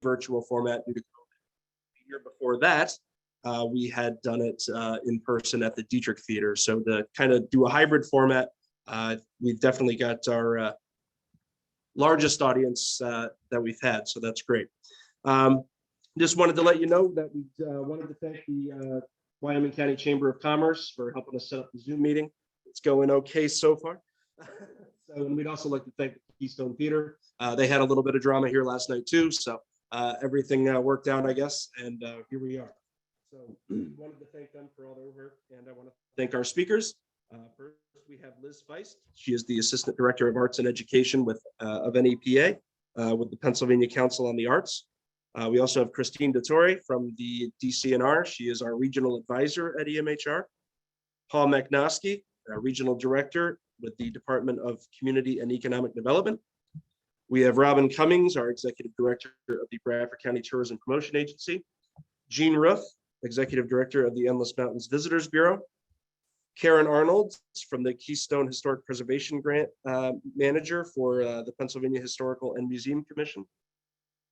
virtual format due to COVID. The year before that, we had done it in person at the Dietrich Theater. So to kind of do a hybrid format, we've definitely got our largest audience that we've had. So that's great. Just wanted to let you know that we wanted to thank the Wyoming County Chamber of Commerce for helping us set up the Zoom meeting. It's going okay so far. So, and we'd also like to thank the Keystone Theater. They had a little bit of drama here last night too. So everything worked out, I guess. And here we are. So wanted to thank them for all their work. And I want to thank our speakers. First, we have Liz Feist. She is the Assistant Director of Arts and Education of NEPA with the Pennsylvania Council on the Arts. We also have Christine Dottore from the DCNR. She is our Regional Advisor at EMHR. Paul Macnoski, Regional Director with the Department of Community and Economic Development. We have Robin Cummings, our Executive Director of the Bradford County Tourism Promotion Agency. Jean Ruth, Executive Director of the Endless Mountains Visitors Bureau. Karen Arnold from the Keystone Historic Preservation Grant Manager for the Pennsylvania Historical and Museum Commission.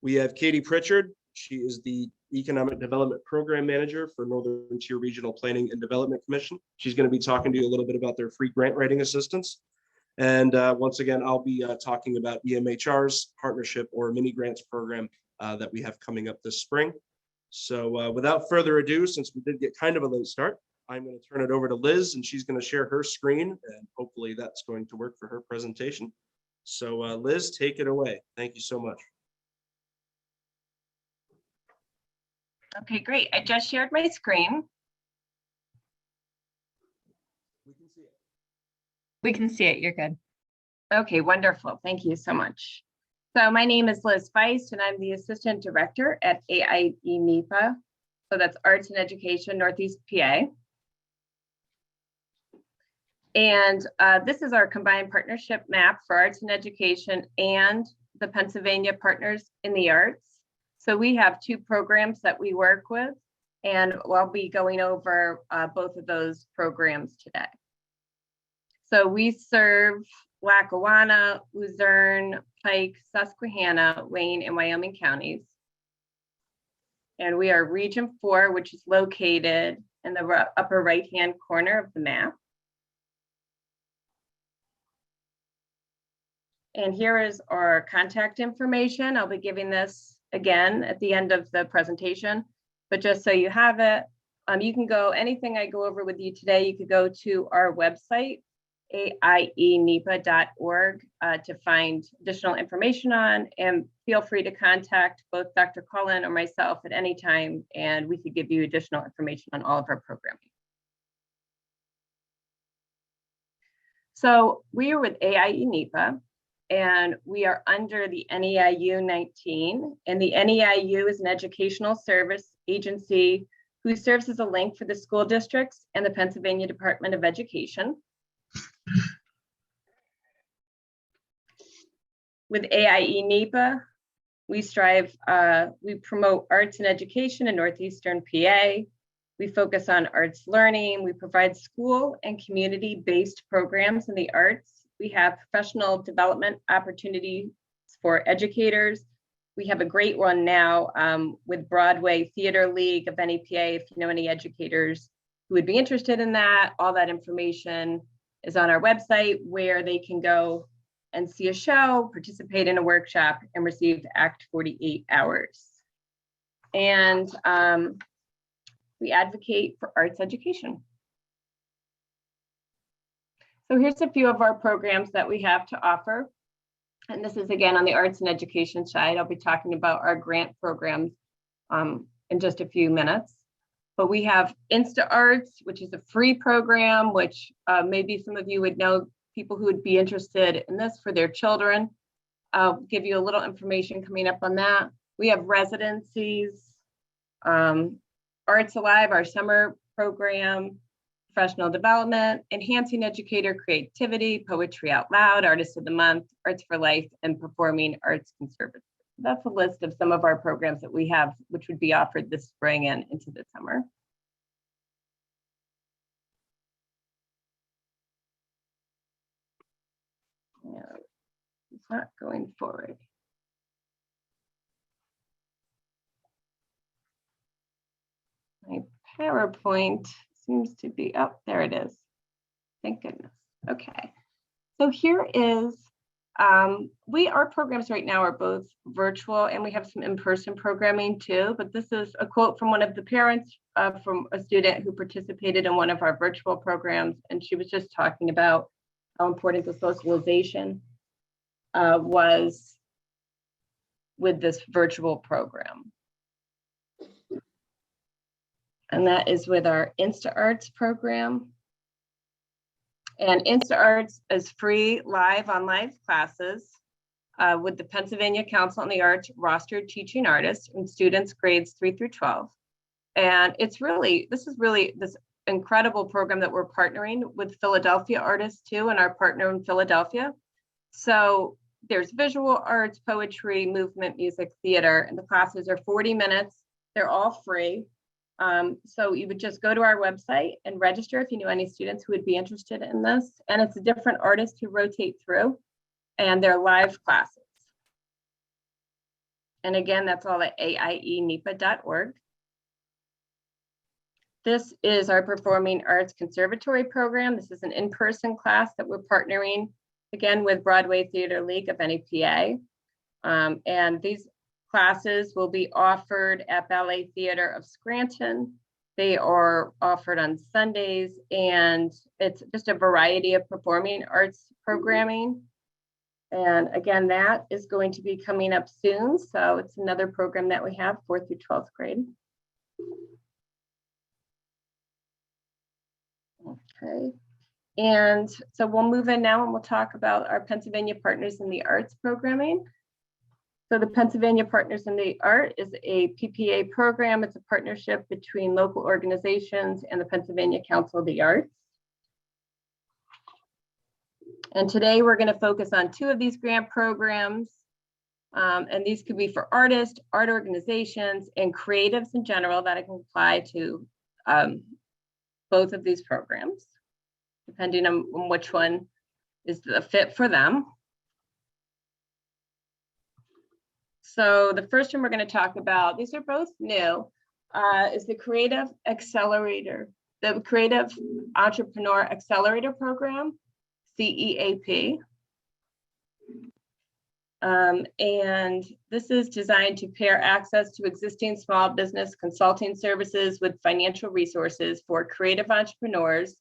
We have Katie Pritchard. She is the Economic Development Program Manager for Northern Tier Regional Planning and Development Commission. She's going to be talking to you a little bit about their free grant writing assistance. And once again, I'll be talking about EMHR's partnership or mini grants program that we have coming up this spring. So without further ado, since we did get kind of a late start, I'm going to turn it over to Liz, and she's going to share her screen, and hopefully that's going to work for her presentation. So Liz, take it away. Thank you so much. Okay, great. I just shared my screen. We can see it. We can see it. You're good. Okay, wonderful. Thank you so much. So my name is Liz Feist, and I'm the Assistant Director at AIE NEPA. So that's Arts and Education Northeast PA. And this is our combined partnership map for arts and education and the Pennsylvania Partners in the Arts. So we have two programs that we work with, and I'll be going over both of those programs today. So we serve Lackawanna, Luzerne, Pike, Susquehanna, Wayne, and Wyoming counties. And we are Region 4, which is located in the upper right-hand corner of the map. And here is our contact information. I'll be giving this again at the end of the presentation, but just so you have it, you can go, anything I go over with you today, you could go to our website, aienepa.org, to find additional information on, and feel free to contact both Dr. Cullen or myself at any time, and we could give you additional information on all of our programming. So we are with AIE NEPA, and we are under the NEIU 19, and the NEIU is an educational service agency who serves as a link for the school districts and the Pennsylvania Department of Education. With AIE NEPA, we promote arts and education in Northeastern PA. We focus on arts learning. We provide school and community-based programs in the arts. We have professional development opportunities for educators. We have a great one now with Broadway Theater League of NEPA. If you know any educators who would be interested in that, all that information is on our website, where they can go and see a show, participate in a workshop, and receive ACT 48 hours. And we advocate for arts education. So here's a few of our programs that we have to offer. And this is again on the arts and education side. I'll be talking about our grant programs in just a few minutes. But we have Insta Arts, which is a free program, which maybe some of you would know, people who would be interested in this for their children. I'll give you a little information coming up on that. We have residencies, Arts Alive, our summer program, professional development, enhancing educator creativity, poetry out loud, artist of the month, arts for life, and performing arts conservatory. That's a list of some of our programs that we have, which would be offered this spring and into the summer. Yeah, it's not going forward. PowerPoint seems to be up. There it is. Thank goodness. Okay. So here is, our programs right now are both virtual and we have some in-person programming too, but this is a quote from one of the parents from a student who participated in one of our virtual programs. And she was just talking about how important the socialization was with this virtual program. And that is with our InstaArts program. And InstaArts is free live classes with the Pennsylvania Council on the Arts rostered teaching artists and students grades 3 through 12. And this is really this incredible program that we're partnering with Philadelphia artists too, and our partner in Philadelphia. So there's visual arts, poetry, movement, music, theater, and the classes are 40 minutes. They're all free. So you would just go to our website and register if you knew any students who would be interested in this. And it's a different artist who rotate through, and they're live classes. And again, that's all at aienipa.org. This is our Performing Arts Conservatory program. This is an in-person class that we're partnering again with Broadway Theater League of NEPA. And these classes will be offered at Ballet Theater of Scranton. They are offered on Sundays, and it's just a variety of performing arts programming. And again, that is going to be coming up soon. So it's another program that we have 4th through 12th grade. Okay. And so we'll move in now and we'll talk about our Pennsylvania Partners in the Arts programming. So the Pennsylvania Partners in the Art is a PPA program. It's a partnership between local organizations and the Pennsylvania Council of the Arts. And today we're going to focus on 2 of these grant programs. And these could be for artists, art organizations, and creatives in general that can apply to both of these programs, depending on which one is the fit for them. So the first one we're going to talk about, these are both new, is the Creative Accelerator, the Creative Entrepreneur Accelerator Program, CEAP. And this is designed to pair access to existing small business consulting services with financial resources for creative entrepreneurs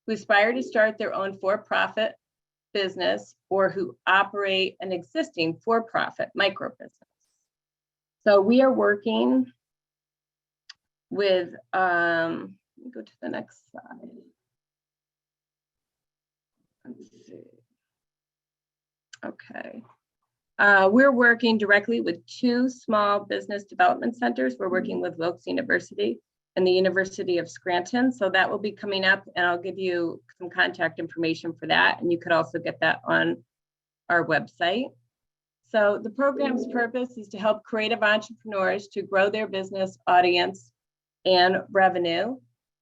who aspire to start their own for-profit business or who operate an existing for-profit micro business. So we are working with, let me go to the next slide. Let's see. Okay. We're working directly with 2 small business development centers. We're working with Wilkes University and the University of Scranton. So that will be coming up, and I'll give you some contact information for that. And you could also get that on our website. So the program's purpose is to help creative entrepreneurs to grow their business audience and revenue.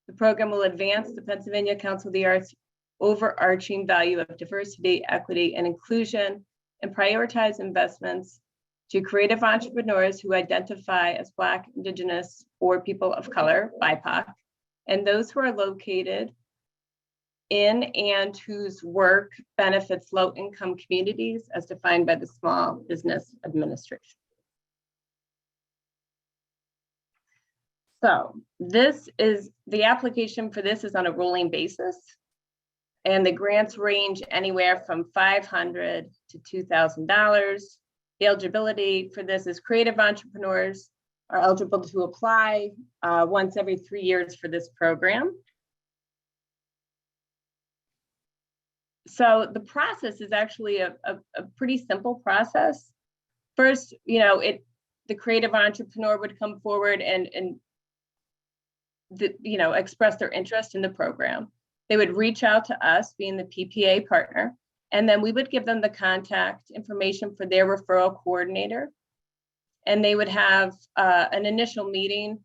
The program will advance the Pennsylvania Council of the Arts overarching value of diversity, equity, and inclusion, and prioritize investments to creative entrepreneurs who identify as Black, Indigenous, or people of color, BIPOC, and those who are located in and whose work benefits low-income communities as defined by the Small Business Administration. So the application for this is on a rolling basis, and the grants range anywhere from $500 to $2,000. The eligibility for this is creative entrepreneurs are eligible to apply once every 3 years for this program. So the process is actually a pretty simple process. First, the creative entrepreneur would come forward and express their interest in the program. They would reach out to us, being the PPA partner, and then we would give them the contact information for their referral coordinator. And they would have an initial meeting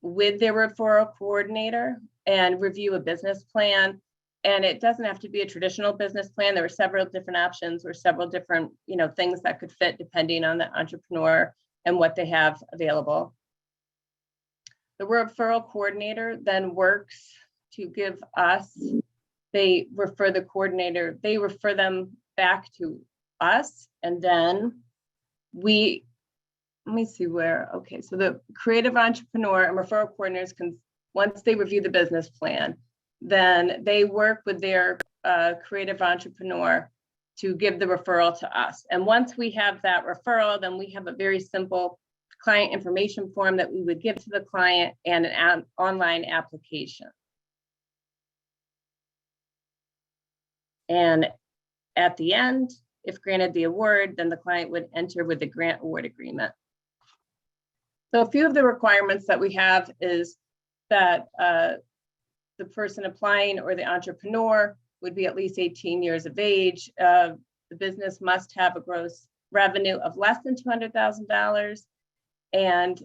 with their referral coordinator and review a business plan. And it doesn't have to be a traditional business plan. There are several different options or several different, things that could fit depending on the entrepreneur and what they have available. The referral coordinator then works to give us, they refer the coordinator, they refer them back to us, and then we, let me see where, okay, so the creative entrepreneur and referral coordinators can, once they review the business plan, then they work with their creative entrepreneur to give the referral to us. And once we have that referral, then we have a very simple client information form that we would give to the client and an online application. And at the end, if granted the award, then the client would enter with the grant award agreement. So a few of the requirements that we have is that the person applying or the entrepreneur would be at least 18 years of age. The business must have a gross revenue of less than $200,000. And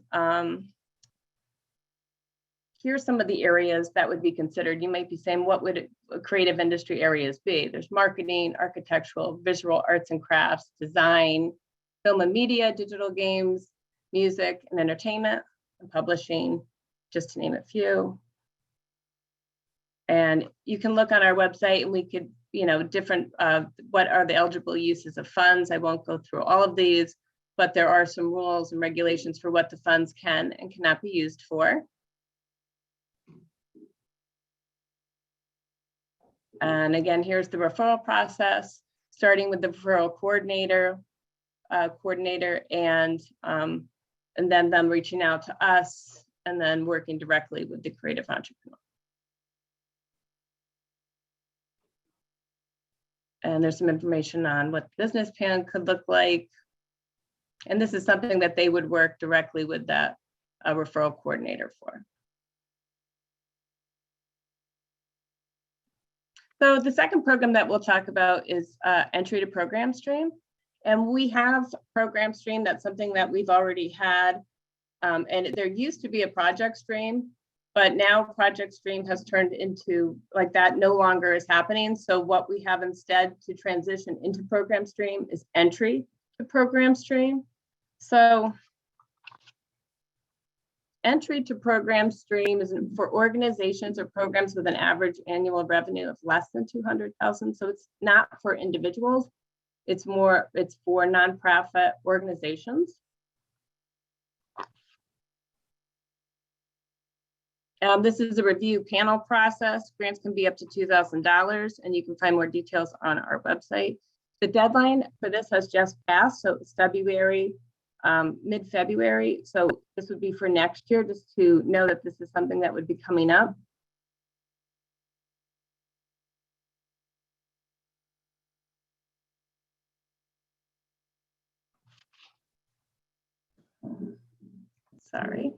here's some of the areas that would be considered. You might be saying, what would creative industry areas be? There's marketing, architectural, visual arts and crafts, design, film and media, digital games, music and entertainment, and publishing, just to name a few. And you can look on our website and we could, different, what are the eligible uses of funds? I won't go through all of these, but there are some rules and regulations for what the funds can and cannot be used for. And again, here's the referral process, starting with the referral coordinator, and then them reaching out to us and then working directly with the creative entrepreneur. And there's some information on what the business plan could look like. And this is something that they would work directly with that referral coordinator for. So the second program that we'll talk about is entry to program stream. And we have program stream, that's something that we've already had. And there used to be a project stream, but now project stream has turned into like that no longer is happening. So what we have instead to transition into program stream is entry to program stream. So entry to program stream is for organizations or programs with an average annual revenue of less than 200,000. So it's not for individuals. It's for nonprofit organizations. This is a review panel process. Grants can be up to $2,000, and you can find more details on our website. The deadline for this has just passed, so it's February, mid-February. So this would be for next year, just to know that this is something that would be coming up. Sorry.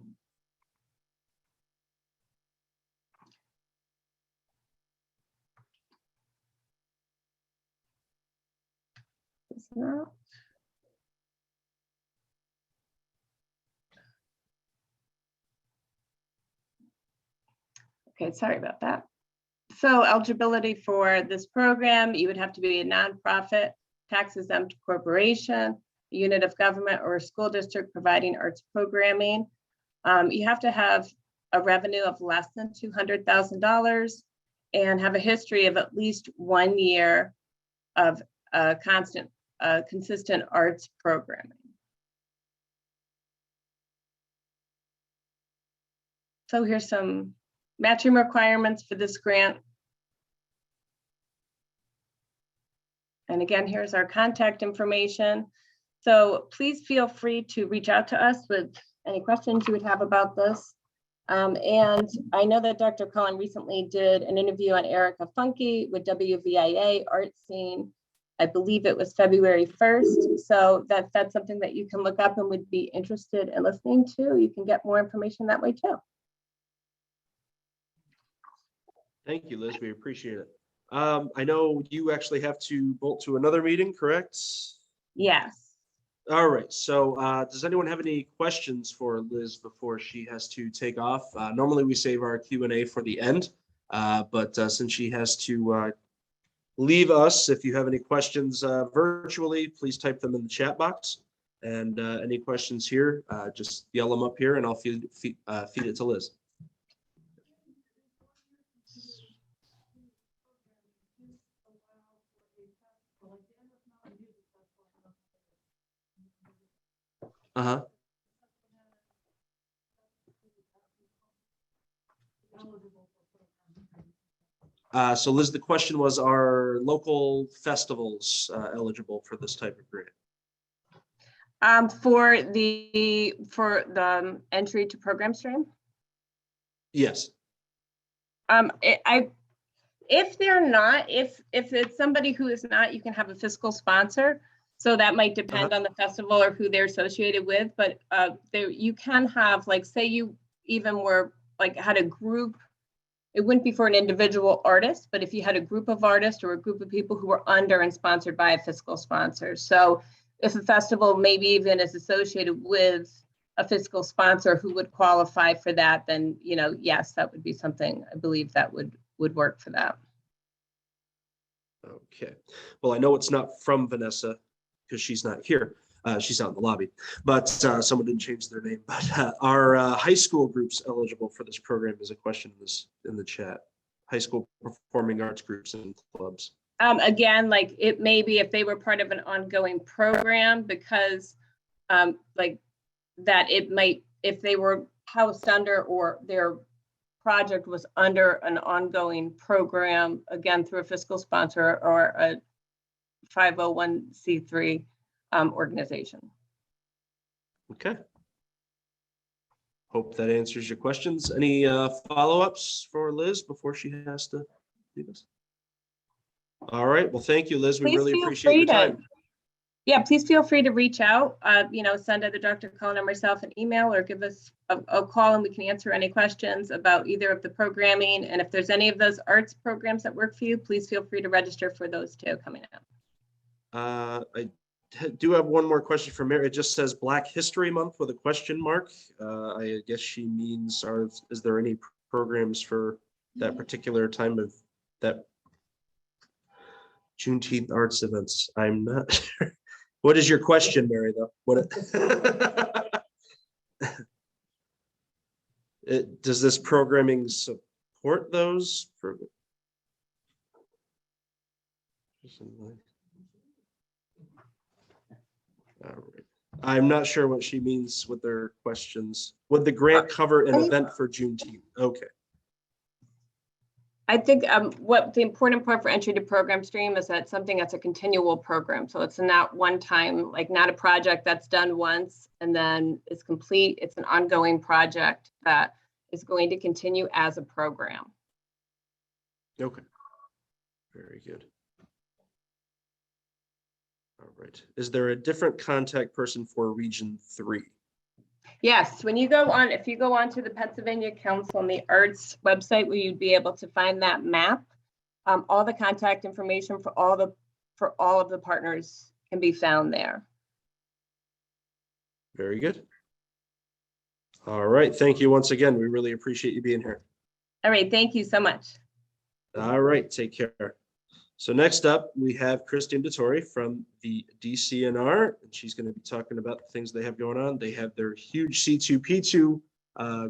It's not. Okay, sorry about that. So eligibility for this program, you would have to be a nonprofit, tax exempt corporation, a unit of government or a school district providing arts programming. You have to have a revenue of less than $200,000 and have a history of at least 1 year of consistent arts programming. So here's some matching requirements for this grant. And again, here's our contact information. So please feel free to reach out to us with any questions you would have about this. And I know that Dr. Cullen recently did an interview on Erica Funke with WVIA Art Scene. I believe it was February 1st. So that's something that you can look up and would be interested in listening to. You can get more information that way too. Thank you, Liz. We appreciate it. I know you actually have to bolt to another meeting, correct? Yes. All right. So does anyone have any questions for Liz before she has to take off? Normally we save our Q&A for the end, but since she has to leave us, if you have any questions virtually, please type them in the chat box. And any questions here, just yell them up here and I'll feed it to Liz. Uh-huh. So Liz, the question was, are local festivals eligible for this type of grant? For the entry to program stream. Yes. If they're not, if it's somebody who is not, you can have a fiscal sponsor. So that might depend on the festival or who they're associated with, but you can have, like, say you even were like had a group. It wouldn't be for an individual artist, but if you had a group of artists or a group of people who were under and sponsored by a fiscal sponsor. So if a festival maybe even is associated with a fiscal sponsor who would qualify for that, then, you know, yes, that would be something I believe that would work for that. Okay. Well, I know it's not from Vanessa because she's not here. She's out in the lobby, but someone didn't change their name. But are high school groups eligible for this program is a question in the chat. High school performing arts groups and clubs. Again, like it may be if they were part of an ongoing program, because like that it might, if they were housed under or their project was under an ongoing program, again, through a fiscal sponsor or a 501c3 organization. Okay. Hope that answers your questions. Any follow-ups for Liz before she has to leave us? All right. Well, thank you, Liz. We really appreciate your time. Yeah, please feel free to reach out, you know, send either Dr. Cullen or myself an email or give us a call and we can answer any questions about either of the programming. And if there's any of those arts programs that work for you, please feel free to register for those too coming up. I do have one more question for Mary. It just says Black History Month with a question mark. I guess she means, is there any programs for that particular time of that Juneteenth arts events? I'm not sure. What is your question, Mary, though? Does this programming support those? All right. I'm not sure what she means with their questions. Would the grant cover an event for Juneteenth? Okay. I think what the important part for entry to program stream is that something that's a continual program. So it's not one time, like not a project that's done once and then is complete. It's an ongoing project that is going to continue as a program. Okay. Very good. All right. Is there a different contact person for Region 3? Yes, when you go on, if you go on to the Pennsylvania Council on the Arts website, where you'd be able to find that map, all the contact information for all of the partners can be found there. Very good. All right. Thank you once again. We really appreciate you being here. All right. Thank you so much. All right. Take care. So next up, we have Christine Dettori from the DCNR, and she's going to be talking about the things they have going on. They have their huge C2P2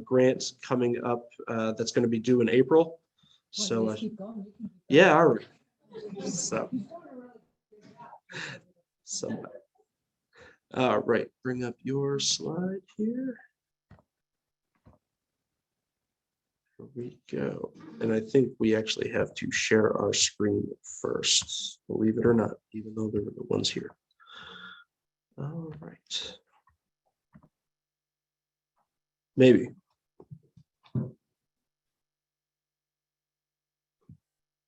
grant coming up that's going to be due in April. So yeah, all right. So all right, bring up your slide here. Here we go. And I think we actually have to share our screen first, believe it or not, even though they're the ones here. All right. Maybe.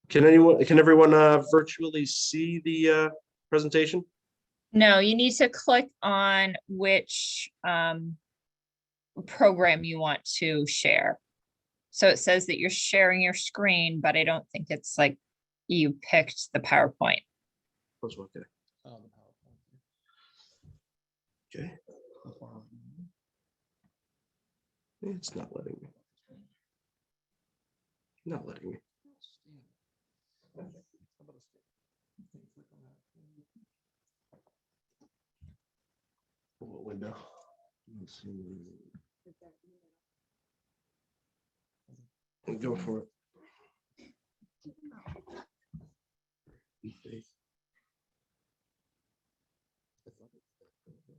Can everyone virtually see the presentation? No, you need to click on which program you want to share. So it says that you're sharing your screen, but I don't think it's like you picked the PowerPoint. Okay. Okay. It's not letting me. Not letting me. go. Let's see. Go for it.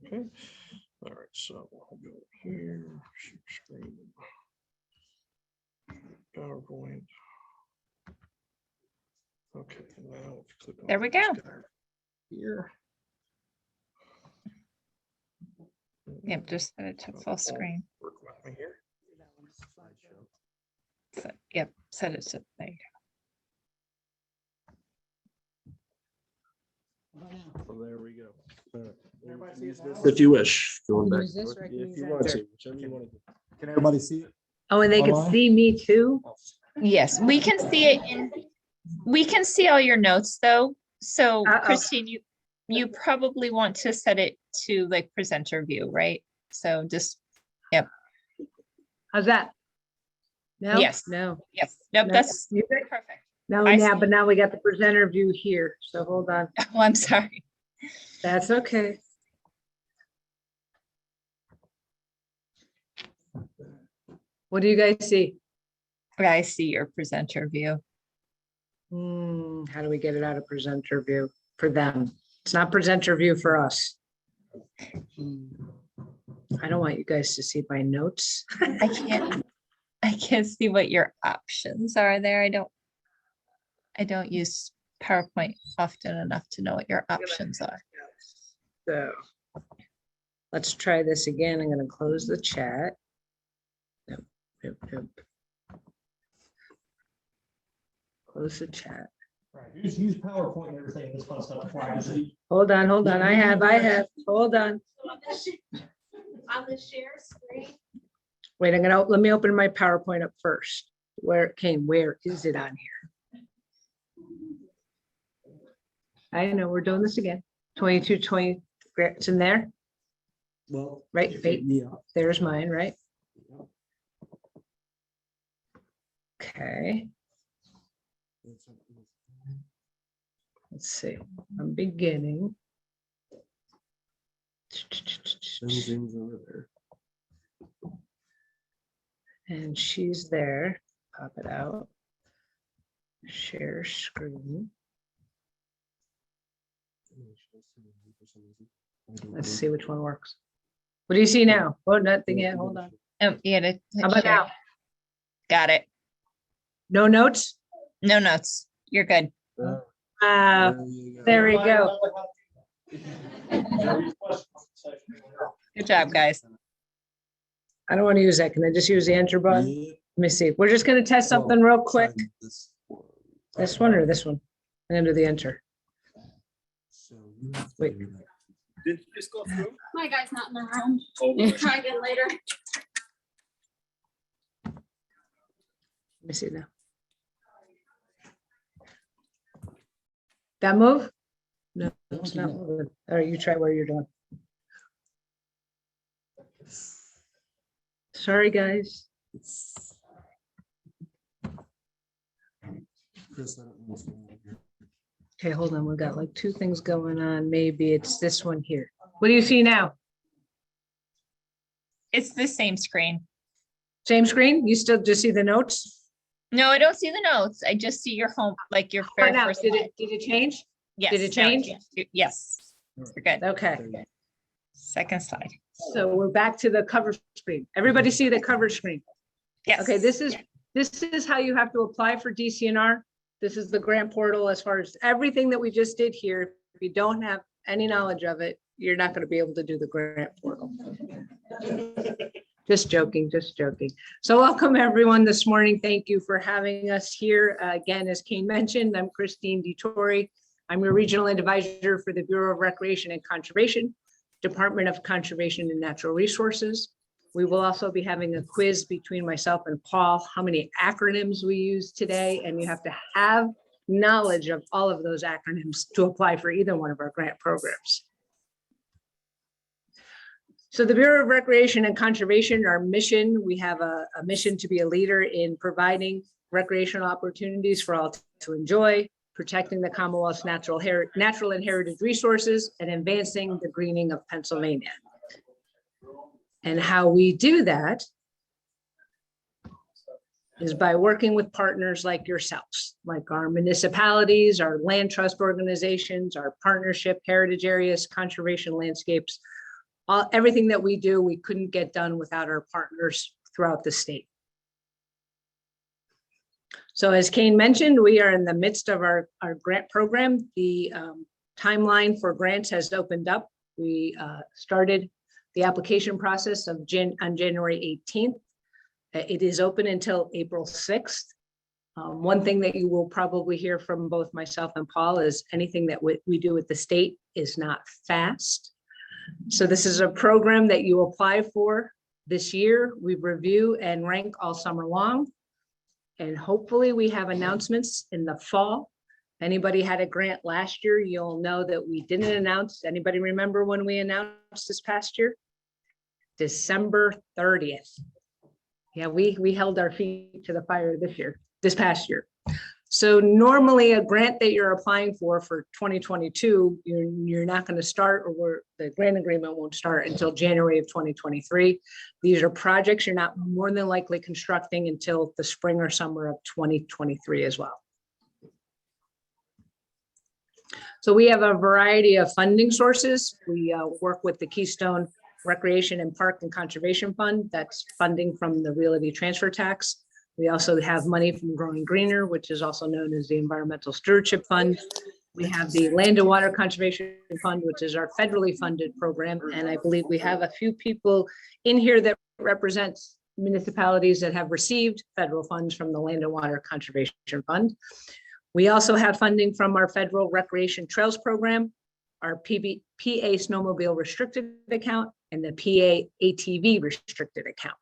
Okay. All right, so I'll go here, share screen. PowerPoint. Okay, now if you click on There we this go. guy here. Yep, just set it to full screen. Work with me here. Yep, set it to there. You Well, there we go. All right. Use this if you wish, going back. Use this or I can If use you that? want to, whichever you want to do. Can everybody see it? Oh, and they could Online? see me too? go. Yes, we can see it in, we can see all your notes though. So Uh-oh. Christine, you probably want to set it to like presenter view, right? So just, How's that? No? Yes. No. yes, nope, No. that's You good? perfect. No, I now, see. but now we got the presenter view here, so hold on. Oh, I'm sorry. That's okay. What do you guys see? I see your presenter view. How do we get it out of presenter view for them? It's not presenter view for us. I don't want you guys to see my notes. I can't see what your options are there. I don't use PowerPoint often enough to know what your options are. So let's try this again. I'm going to close the chat. Nope. Close the chat. Right, use PowerPoint and everything, this fun stuff. Hold on. I have, hold on. On the share screen. Wait, let me open my PowerPoint up first. Where is it on here? I know, we're doing this again. 2220, it's in there, Well. right? Wait, Yeah. there's mine, right? Okay, let's see, I'm beginning. Everything's over there. And she's there, pop it out. Share screen. Let's see which one works. What do you see now? Oh, nothing yet, hold on. You had to hit How about share. now? Got it. No notes? No notes. You're good. There we go. Good job, guys. I don't want to use that. Can I just use the enter button? Let me see. We're just going to test something real quick. This one or this one? I'm going to do the enter. Wait. Did you just go through? My guy's not in the room. Try again later. Let me see now. That move? No, it's not moving. All right, you try where you're doing. Sorry, guys. Okay, hold on. We've got like two things going on. Maybe it's this one here. What do you see now? It's the same screen. Same screen? You still just see the notes? No, I don't see the notes. I just see your home, like your Oh, very now, first. did slide. it change? Yes. did it now change? Yes. You're good. Okay. Second slide. So we're back to the cover screen. Everybody see the cover screen? Yes. Okay, this is how you have to apply for DCNR. This is the grant portal as far as everything that we just did here. If you don't have any knowledge of it, you're not going to be able to do the grant portal. Just joking, just joking. So welcome everyone this morning. Thank you for having us here. Again, as Kane mentioned, I'm Christine DeTore. I'm your regional advisor for the Bureau of Recreation and Conservation, Department of Conservation and Natural Resources. We will also be having a quiz between myself and Paul, how many acronyms we use today, and you have to have knowledge of all of those acronyms to apply for either one of our grant programs. So the Bureau of Recreation and Conservation, our mission, we have a mission to be a leader in providing recreational opportunities for all to enjoy, protecting the Commonwealth's natural and heritage resources, and advancing the greening of Pennsylvania. And how we do that is by working with partners like yourselves, like our municipalities, our land trust organizations, our partnership, heritage areas, conservation landscapes. Everything that we do, we couldn't get done without our partners throughout the state. So as Kane mentioned, we are in the midst of our grant program. The timeline for grants has opened up. We started the application process on January 18th. It is open until April 6th. One thing that you will probably hear from both myself and Paul is anything that we do with the state is not fast. So this is a program that you apply for this year. We review and rank all summer long. And hopefully we have announcements in the fall. Anybody had a grant last year, you'll know that we didn't announce. Anybody remember when we announced this past year? December 30th. Yeah, we held our feet to the fire this past year. So normally a grant that you're applying for 2022, you're not going to start, or the grant agreement won't start until January of 2023. These are projects you're not more than likely constructing until the spring or summer of 2023 as well. So we have a variety of funding sources. We work with the Keystone Recreation and Park and Conservation Fund. That's funding from the realty transfer tax. We also have money from Growing Greener, which is also known as the Environmental Stewardship Fund. We have the Land and Water Conservation Fund, which is our federally funded program. And I believe we have a few people in here that represent municipalities that have received federal funds from the Land and Water Conservation Fund. We also have funding from our federal recreation trails program, our PA snowmobile restricted account, and the PA ATV restricted account.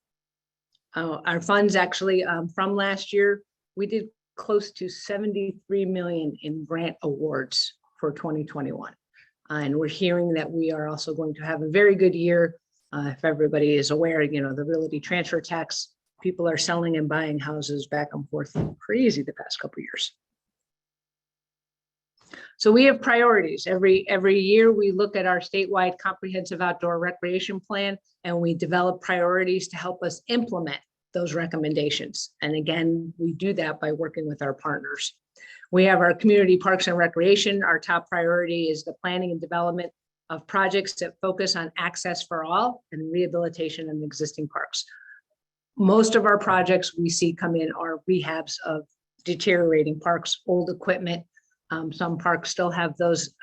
Our funds actually from last year, we did close to 73 million in grant awards for 2021. And we're hearing that we are also going to have a very good year. If everybody is aware, the realty transfer tax, people are selling and buying houses back and forth crazy the past couple of years. So we have priorities. Every year we look at our statewide comprehensive outdoor recreation plan, and we develop priorities to help us implement those recommendations. And again, we do that by working with our partners. We have our community parks and recreation. Our top priority is the planning and development of projects that focus on access for all and rehabilitation of existing parks. Most of our projects we see come in are rehabs of deteriorating parks, old equipment. Some parks still have those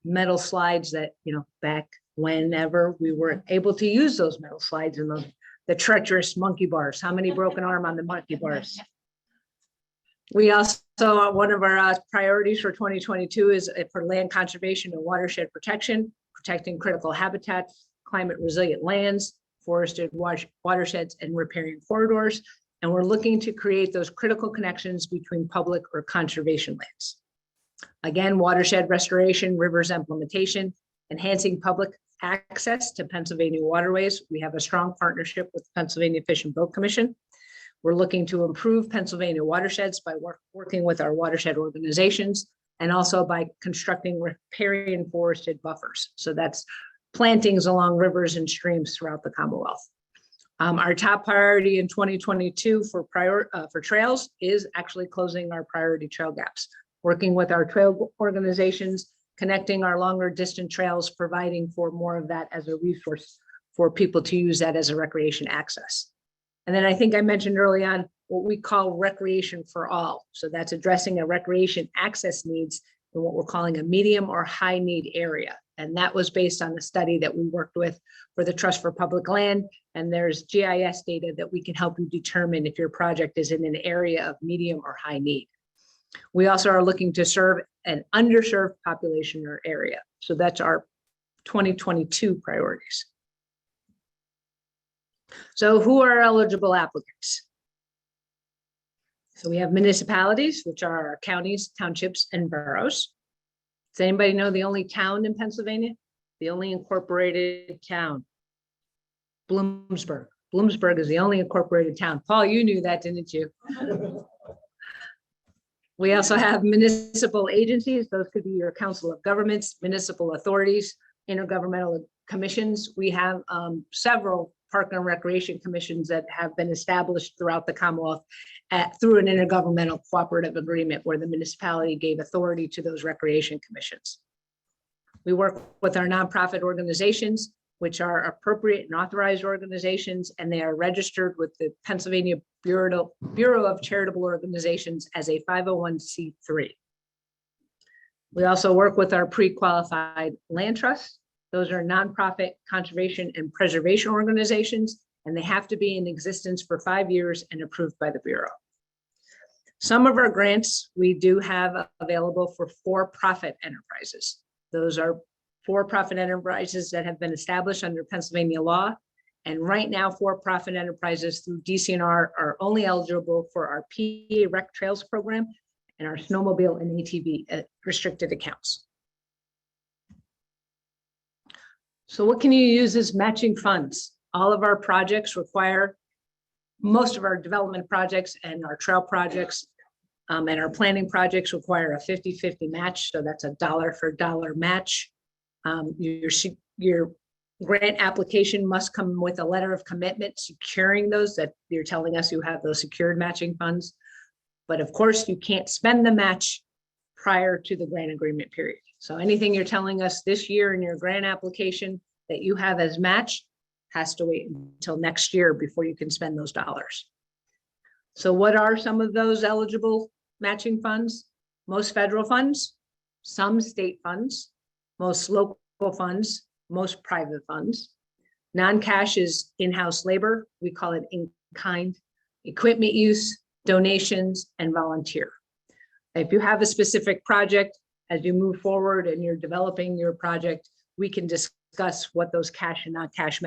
metal slides that, back whenever we were able to use those metal slides and the treacherous monkey bars. How many broken arm on the monkey bars? We also, one of our priorities for 2022 is for land conservation and watershed protection, protecting critical habitats, climate resilient lands, forested watersheds, and riparian corridors. And we're looking to create those critical connections between public or conservation lands. Again, watershed restoration, rivers implementation, enhancing public access to Pennsylvania waterways. We have a strong partnership with the Pennsylvania Fish and Boat Commission. We're looking to improve Pennsylvania watersheds by working with our watershed organizations, and also by constructing riparian forested buffers. So that's plantings along rivers and streams throughout the Commonwealth. Our top priority in 2022 for trails is actually closing our priority trail gaps, working with our trail organizations, connecting our longer distant trails, providing for more of that as a resource for people to use that as a recreation access. And then I think I mentioned early on what we call recreation for all. So that's addressing a recreation access needs in what we're calling a medium or high need area. And that was based on the study that we worked with for the Trust for Public Land. And there's GIS data that we can help you determine if your project is in an area of medium or high need. We also are looking to serve an underserved population or area. So that's our 2022 priorities. So who are eligible applicants? So we have municipalities, which are our counties, townships, and boroughs. Does anybody know the only town in Pennsylvania? The only incorporated town? Bloomsburg. Bloomsburg is the only incorporated town. Paul, you knew that, didn't you? We also have municipal agencies. Those could be your council of governments, municipal authorities, intergovernmental commissions. We have several park and recreation commissions that have been established throughout the Commonwealth through an intergovernmental cooperative agreement where the municipality gave authority to those recreation commissions. We work with our nonprofit organizations, which are appropriate and authorized organizations, and they are registered with the Pennsylvania Bureau of Charitable Organizations as a 501c3. We also work with our pre-qualified land trusts. Those are nonprofit conservation and preservation organizations, and they have to be in existence for 5 years and approved by the Bureau. Some of our grants we do have available for for-profit enterprises. Those are for-profit enterprises that have been established under Pennsylvania law. And right now, for-profit enterprises through DCNR are only eligible for our PA Rec Trails program and our snowmobile and ATV restricted accounts. So what can you use as matching funds? All of our projects require, most of our development projects and our trail projects and our planning projects require a 50-50 match. So that's a dollar for dollar match. Your grant application must come with a letter of commitment securing those, that you're telling us you have those secured matching funds. But of course, you can't spend the match prior to the grant agreement period. So anything you're telling us this year in your grant application that you have as match has to wait until next year before you can spend those dollars. So what are some of those eligible matching funds? Most federal funds, some state funds, most local funds, most private funds. Non-cash is in-house labor. We call it in-kind, equipment use, donations, and volunteer. If you have a specific project, as you move forward and you're developing your project, we can discuss what those cash and non-cash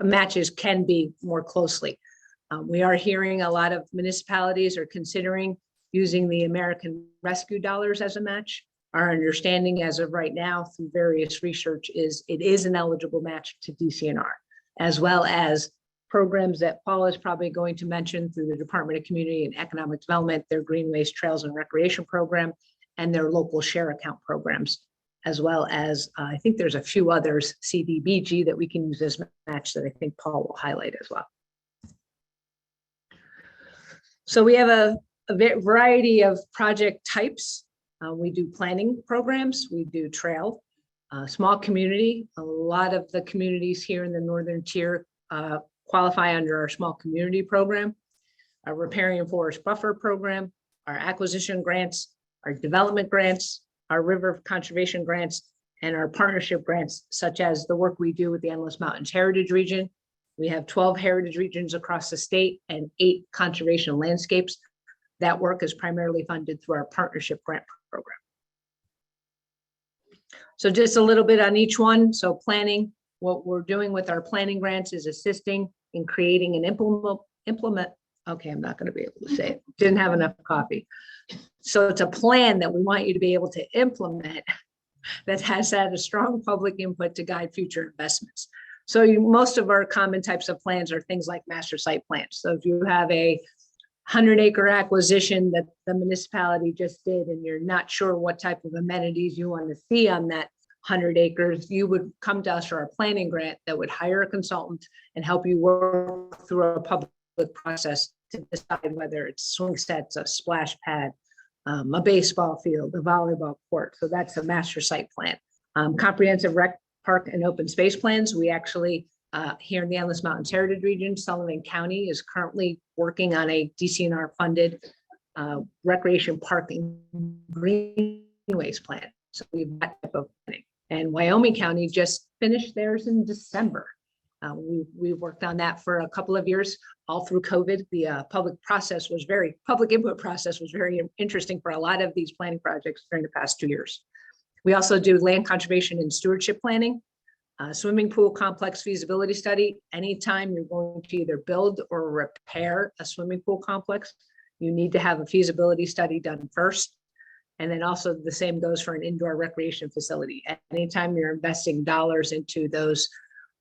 matches can be more closely. We are hearing a lot of municipalities are considering using the American Rescue dollars as a match. Our understanding as of right now through various research is it is an eligible match to DCNR, as well as programs that Paul is probably going to mention through the Department of Community and Economic Development, their Greenways, Trails and Recreation Program, and their local share account programs, as well as I think there's a few others, CDBG, that we can use as match that I think Paul will highlight as well. So we have a variety of project types. We do planning programs, we do trail, small community. A lot of the communities here in the Northern Tier qualify under our small community program, our riparian forest buffer program, our acquisition grants, our development grants, our river conservation grants, and our partnership grants, such as the work we do with the Endless Mountains Heritage Region. We have 12 heritage regions across the state and 8 conservation landscapes. That work is primarily funded through our partnership grant program. So just a little bit on each one. So planning, what we're doing with our planning grants is assisting in creating and implement. Okay, I'm not going to be able to say it. Didn't have enough coffee. So it's a plan that we want you to be able to implement that has had a strong public input to guide future investments. So most of our common types of plans are things like master site plans. So if you have a 100-acre acquisition that the municipality just did, and you're not sure what type of amenities you want to see on that 100 acres, you would come to us for a planning grant that would hire a consultant and help you work through a public process to decide whether it's swing sets, a splash pad, a baseball field, a volleyball court. So that's a master site plan. Comprehensive rec, park, and open space plans. We actually, here in the Endless Mountains Heritage Region, Sullivan County is currently working on a DCNR funded recreation park and greenways plan. So we've got that type of planning. And Wyoming County just finished theirs in December. We worked on that for a couple of years, all through COVID. The public input process was very interesting for a lot of these planning projects during the past 2 years. We also do land conservation and stewardship planning, swimming pool complex feasibility study. Anytime you're going to either build or repair a swimming pool complex, you need to have a feasibility study done first. And then also the same goes for an indoor recreation facility. Anytime you're investing dollars into those,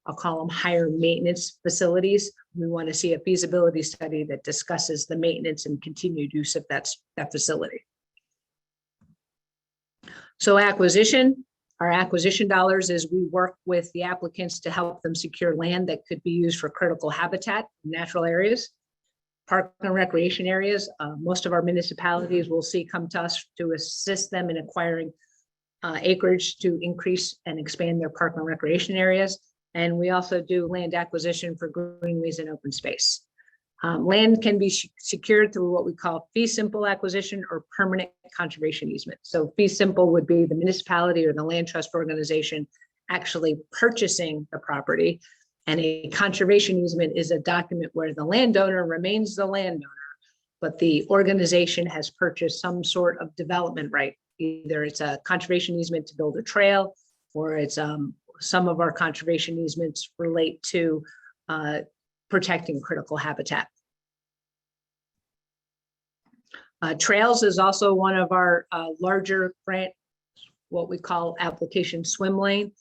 I'll call them higher maintenance facilities, we want to see a feasibility study that discusses the maintenance and continued use of that facility. So acquisition, Our acquisition dollars is we work with the applicants to help them secure land that could be used for critical habitat, in natural areas, park and recreation areas. Most of our municipalities will see come to us to assist them in acquiring acreage to increase and expand their park and recreation areas. And we also do land acquisition for greenways and open space. Land can be secured through what we call fee simple acquisition or permanent conservation easement. So fee simple would be the municipality or the land trust organization actually purchasing the property. And a conservation easement is a document where the landowner remains the landowner, but the organization has purchased some sort of development right. Either it's a conservation easement to build a trail, or it's some of our conservation easements relate to protecting critical habitat. Trails is also one of our larger grant, what we call application swim lane.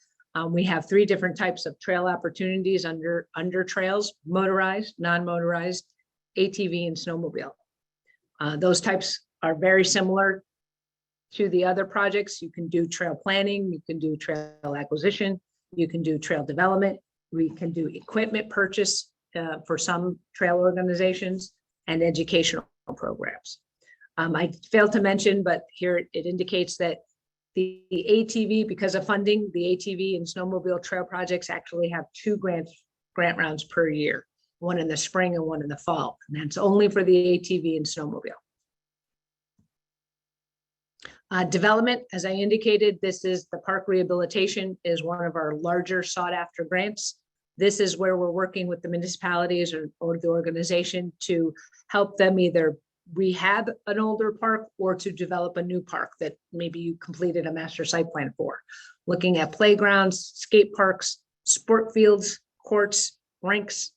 We have 3 different types of trail opportunities under trails: motorized, non-motorized, ATV, and snowmobile. Those types are very similar to the other projects. You can do trail planning, you can do trail acquisition, you can do trail development, we can do equipment purchase for some trail organizations, and educational programs. I failed to mention, but here it indicates that the ATV, because of funding, the ATV and snowmobile trail projects actually have 2 grant rounds per year, one in the spring and one in the fall. And that's only for the ATV and snowmobile. Development, as I indicated, this is the park rehabilitation is one of our larger sought after grants. This is where we're working with the municipalities or the organization to help them either rehab an older park or to develop a new park that maybe you completed a master site plan for. Looking at playgrounds, skate parks, sport fields, courts, rinks,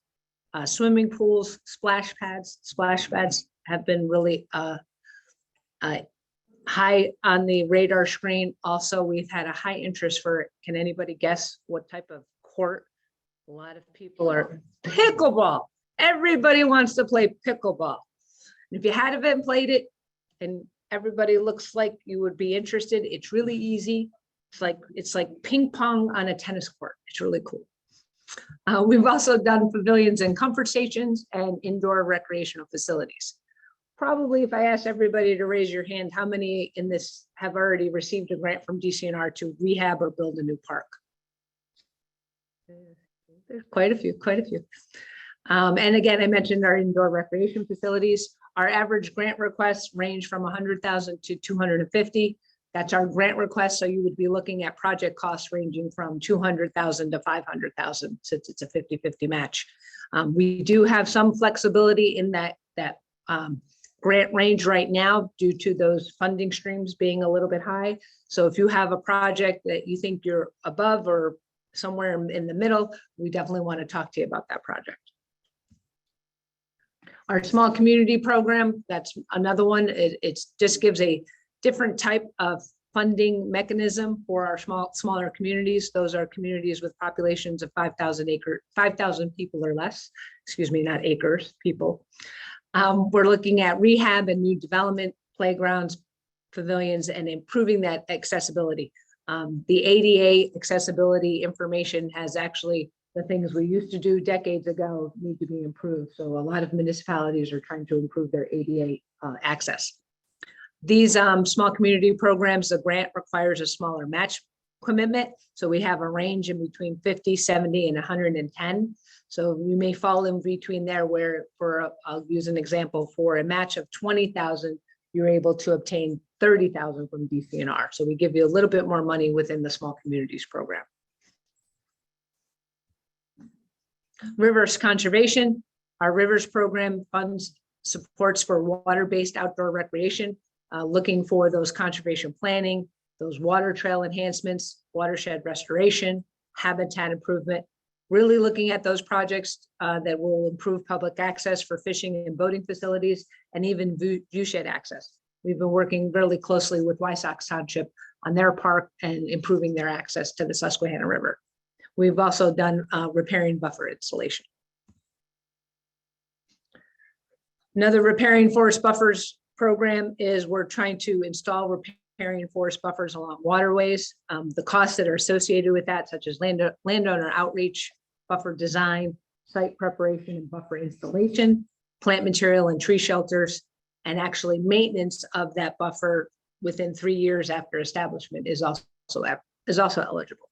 swimming pools, splash pads. Splash pads have been really high on the radar screen. Also, we've had a high interest for, can anybody guess what type of court? A lot of people are pickleball. Everybody wants to play pickleball. If you haven't played it and everybody looks like you would be interested, it's really easy. It's like ping pong on a tennis court. It's really cool. We've also done pavilions and comfort stations and indoor recreational facilities. Probably if I asked everybody to raise your hand, how many in this have already received a grant from DCNR to rehab or build a new park? There's quite a few. And again, I mentioned our indoor recreation facilities. Our average grant requests range from 100,000 to 250. That's our grant request. So you would be looking at project costs ranging from 200,000 to 500,000 since it's a 50-50 match. We do have some flexibility in that grant range right now due to those funding streams being a little bit high. So if you have a project that you think you're above or somewhere in the middle, we definitely want to talk to you about that project. Our small community program, that's another one. It just gives a different type of funding mechanism for our smaller communities. Those are communities with populations of 5,000 people or less. Excuse me, not acres, people. We're looking at rehab and new development, playgrounds, pavilions, and improving that accessibility. The ADA accessibility information has actually, the things we used to do decades ago need to be improved. So a lot of municipalities are trying to improve their ADA access. These small community programs, the grant requires a smaller match commitment. So we have a range in between 50, 70, and 110. So you may fall in between there where I'll use an example, for a match of 20,000, you're able to obtain 30,000 from DCNR. So we give you a little bit more money within the small communities program. Rivers conservation. Our rivers program funds supports for water-based outdoor recreation, looking for those conservation planning, those water trail enhancements, watershed restoration, habitat improvement, really looking at those projects that will improve public access for fishing and boating facilities, and even viewshed access. We've been working really closely with Wysox Township on their park and improving their access to the Susquehanna River. We've also done repairing buffer installation. Another repairing forest buffers program is we're trying to install, repair, riparian forest buffers along waterways. The costs that are associated with that, such as landowner outreach, buffer design, site preparation and buffer installation, plant material and tree shelters, and actually maintenance of that buffer within 3 years after establishment is also eligible.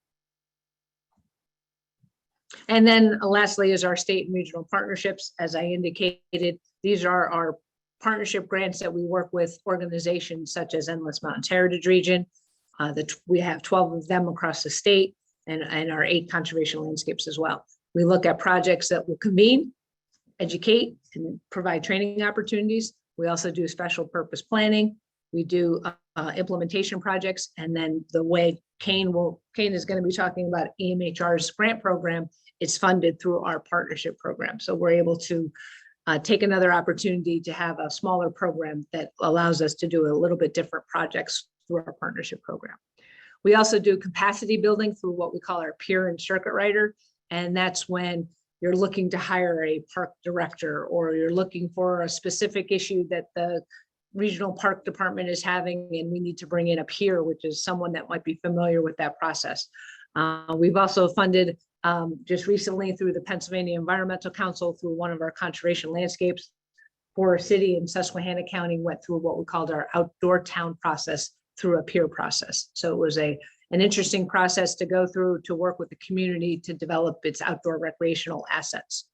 And then lastly is our state and regional partnerships. As I indicated, these are our partnership grants that we work with organizations such as Endless Mountains Heritage Region. We have 12 of them across the state and our 8 conservation landscapes as well. We look at projects that will convene, educate, and provide training opportunities. We also do special purpose planning. We do implementation projects. And then the way Kane is going to be talking about EMHR's grant program, it's funded through our partnership program. So we're able to take another opportunity to have a smaller program that allows us to do a little bit different projects through our partnership program. We also do capacity building through what we call our peer and circuit rider. And that's when you're looking to hire a park director, or you're looking for a specific issue that the regional park department is having, and we need to bring in a peer, which is someone that might be familiar with that process. We've also funded just recently through the Pennsylvania Environmental Council, through one of our conservation landscapes, Forest City and Susquehanna County went through what we called our outdoor town process through a peer process. So it was an interesting process to go through to work with the community to develop its outdoor recreational assets.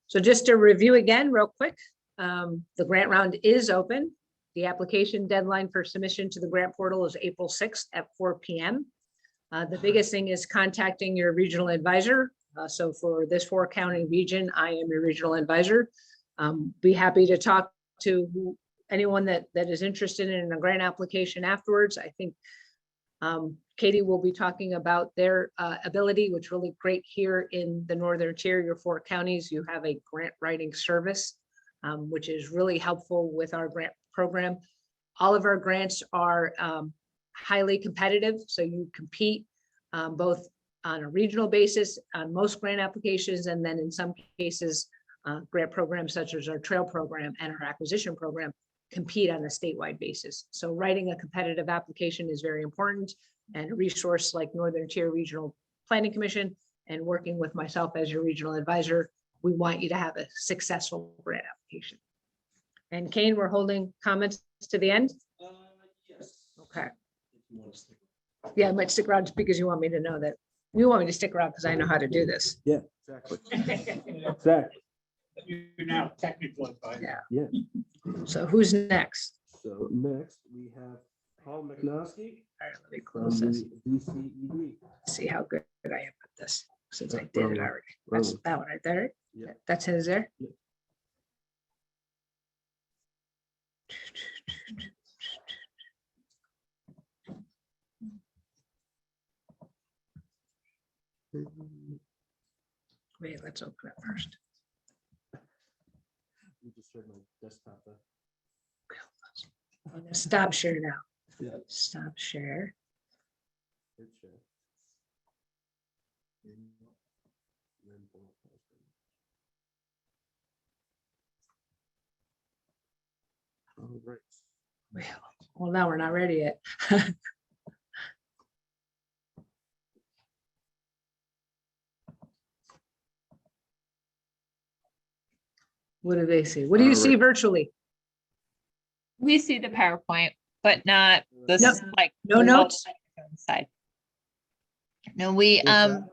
So just to review again real quick, the grant round is open. The application deadline for submission to the grant portal is April 6th at 4 p.m. The biggest thing is contacting your regional advisor. So for this 4-county region, I am your regional advisor. Be happy to talk to anyone that is interested in a grant application afterwards. I think Katie will be talking about their ability, which is really great here in the Northern Tier, your 4 counties. You have a grant writing service, which is really helpful with our grant program. All of our grants are highly competitive, so you compete both on a regional basis on most grant applications, and then in some cases, grant programs such as our trail program and our acquisition program compete on a statewide basis. So writing a competitive application is very important, and a resource like Northern Tier Regional Planning Commission and working with myself as your regional advisor, we want you to have a successful grant application. And Kane, we're holding comments to the end? Yes. Okay. If you want to stick Yeah, I might stick around just because you want me to know that. You want me to stick around because I know how to do this. Yeah, exactly. Exactly. You're now technical advisor. Yeah. Yeah. So who's next? So next we have Paul McNoskey All right, let me from close this. the DCED. See how good I am at this since I did it already. That's Wrong. that one right there. Yeah. That's his there. Yeah. Wait, let's open it first. You just shared my desktop. Stop share now. Yeah. Stop share. Hit share. And then pull up the screen. All right. Well, now we're not ready yet. What do they see? What do you All see right. virtually? We see the PowerPoint, but not this, No- like. no the notes? Side. No, we, What's that?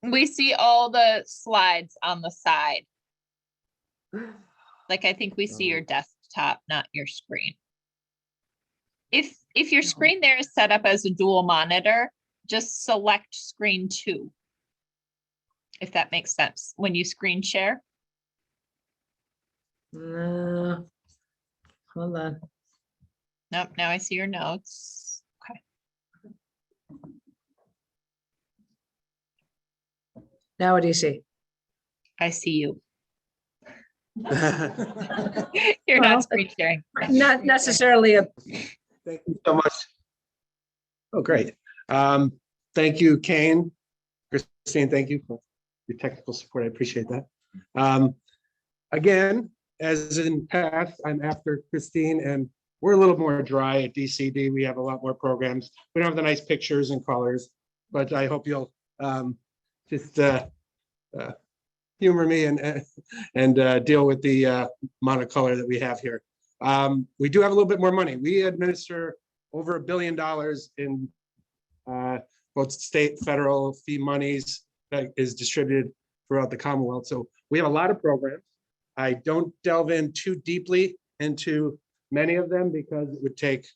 we see all the slides on the side. Like, I think we see your Oh. desktop, not your screen. If your screen there is set up as a dual monitor, just select screen 2. If that makes sense, when you screen share. Hold on. Nope, now I see your notes. Okay. Now what do you see? I see you. You're Well, not screen sharing. Not necessarily a, Thank you so much. Oh, great. Thank you, Kane. Christine, thank you for your technical support. I appreciate that. Again, as in past, I'm after Christine and We're a little more dry at DCD. We have a lot more programs. We don't have the nice pictures and colors, but I hope you'll just humor me and deal with the amount of color that we have here. We do have a little bit more money. We administer over $1 billion in both state, federal fee monies that is distributed throughout the Commonwealth. So we have a lot of programs. I don't delve in too deeply into many of them because it would take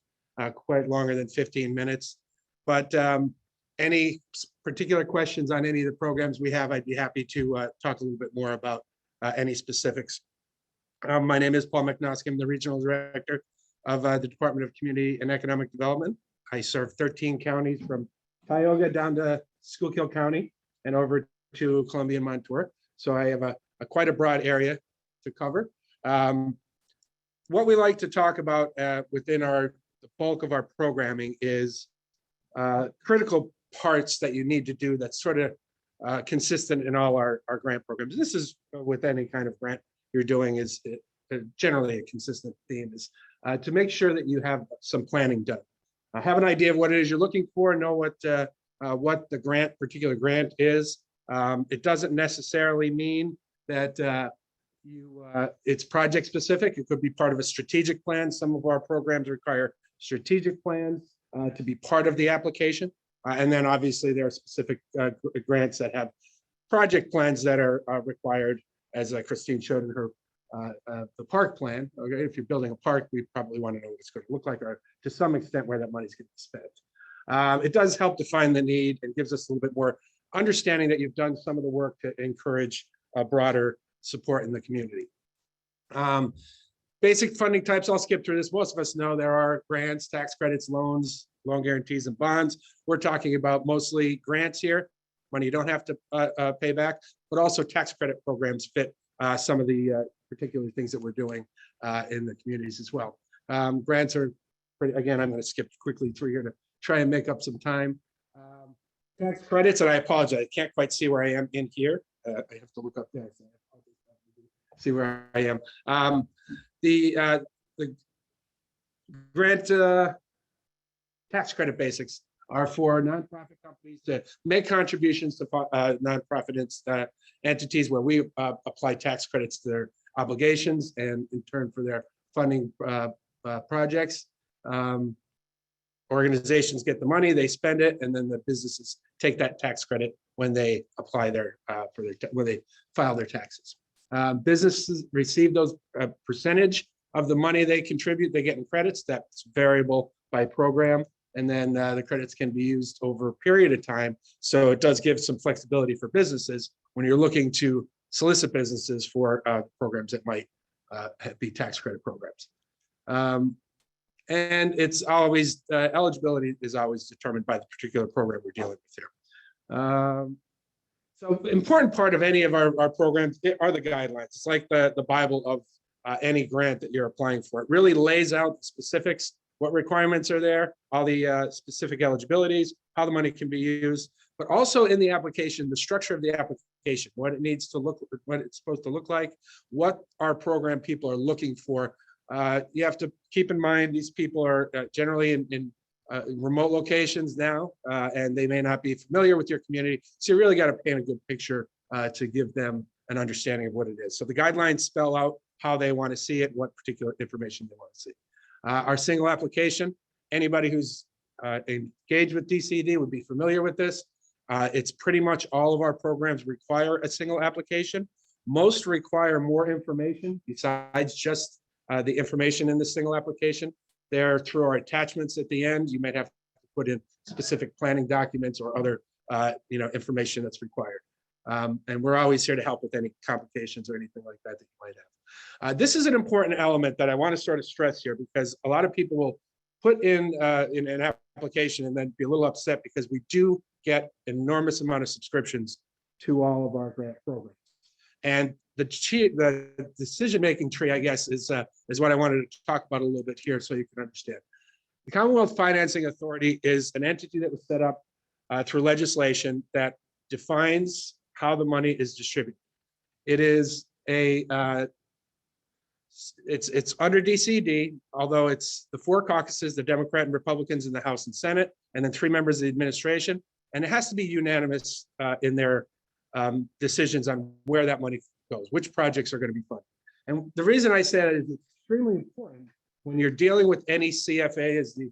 quite longer than 15 minutes. But any particular questions on any of the programs we have, I'd be happy to talk a little bit more about any specifics. My name is Paul McNoskey. I'm the Regional Director of the Department of Community and Economic Development. I serve 13 counties from Tioga down to Schuylkill County and over to Columbia and Montour. So I have quite a broad area to cover. What we like to talk about within the bulk of our programming is critical parts that you need to do that's sort of consistent in all our grant programs. This is with any kind of grant you're doing is generally a consistent theme is to make sure that you have some planning done. Have an idea of what it is you're looking for, know what the particular grant is. It doesn't necessarily mean that it's project specific. It could be part of a strategic plan. Some of our programs require strategic plans to be part of the application. And then obviously there are specific grants that have project plans that are required, as Christine showed in her the park plan. Okay, if you're building a park, we probably want to know what it's going to look like, or to some extent where that money is going to be spent. It does help define the need and gives us a little bit more understanding that you've done some of the work to encourage a broader support in the community. Basic funding types, I'll skip through this. Most of us know there are grants, tax credits, loans, loan guarantees, and bonds. We're talking about mostly grants here, money you don't have to pay back, but also tax credit programs fit some of the particular things that we're doing in the communities as well. Grants are pretty, again, I'm going to skip quickly through here to try and make up some time. Tax credits, and I apologize, I can't quite see where I am in here. I have to look up there. So see where I am. The grant tax credit basics are for nonprofit companies to make contributions to nonprofit entities where we apply tax credits to their obligations and in turn for their funding projects. Organizations get the money, they spend it, and then the businesses take that tax credit when they apply when they file their taxes. Businesses receive those percentage of the money they contribute, they get in credits. That's variable by program. And then the credits can be used over a period of time. So it does give some flexibility for businesses when you're looking to solicit businesses for programs that might be tax credit programs. And it's always, eligibility is always determined by the particular program we're dealing with here. So important part of any of our programs are the guidelines. It's like the Bible of any grant that you're applying for. It really lays out the specifics, what requirements are there, all the specific eligibilities, how the money can be used, but also in the application, the structure of the application, what it needs to look, what it's supposed to look like, what our program people are looking for. You have to keep in mind these people are generally in remote locations now, and they may not be familiar with your community. So you really got to paint a good picture to give them an understanding of what it is. So the guidelines spell out how they want to see it, what particular information they want to see. Our single application, anybody who's engaged with DCD would be familiar with this. It's pretty much all of our programs require a single application. Most require more information besides just the information in the single application. There through our attachments at the end, you might have to put in specific planning documents or other information that's required. And we're always here to help with any complications or anything like that that you might have. This is an important element that I want to sort of stress here because a lot of people will put in an application and then be a little upset because we do get an enormous amount of subscriptions to all of our grant programs. And the decision-making tree, I guess, is what I wanted to talk about a little bit here so you can understand. The Commonwealth Financing Authority is an entity that was set up through legislation that defines how the money is distributed. It is a It's under DCD, although it's the 4 caucuses, the Democrat and Republicans in the House and Senate, and then 3 members of the administration. And it has to be unanimous in their decisions on where that money goes, which projects are going to be funded. And the reason I say that is extremely important when you're dealing with any CFA, is the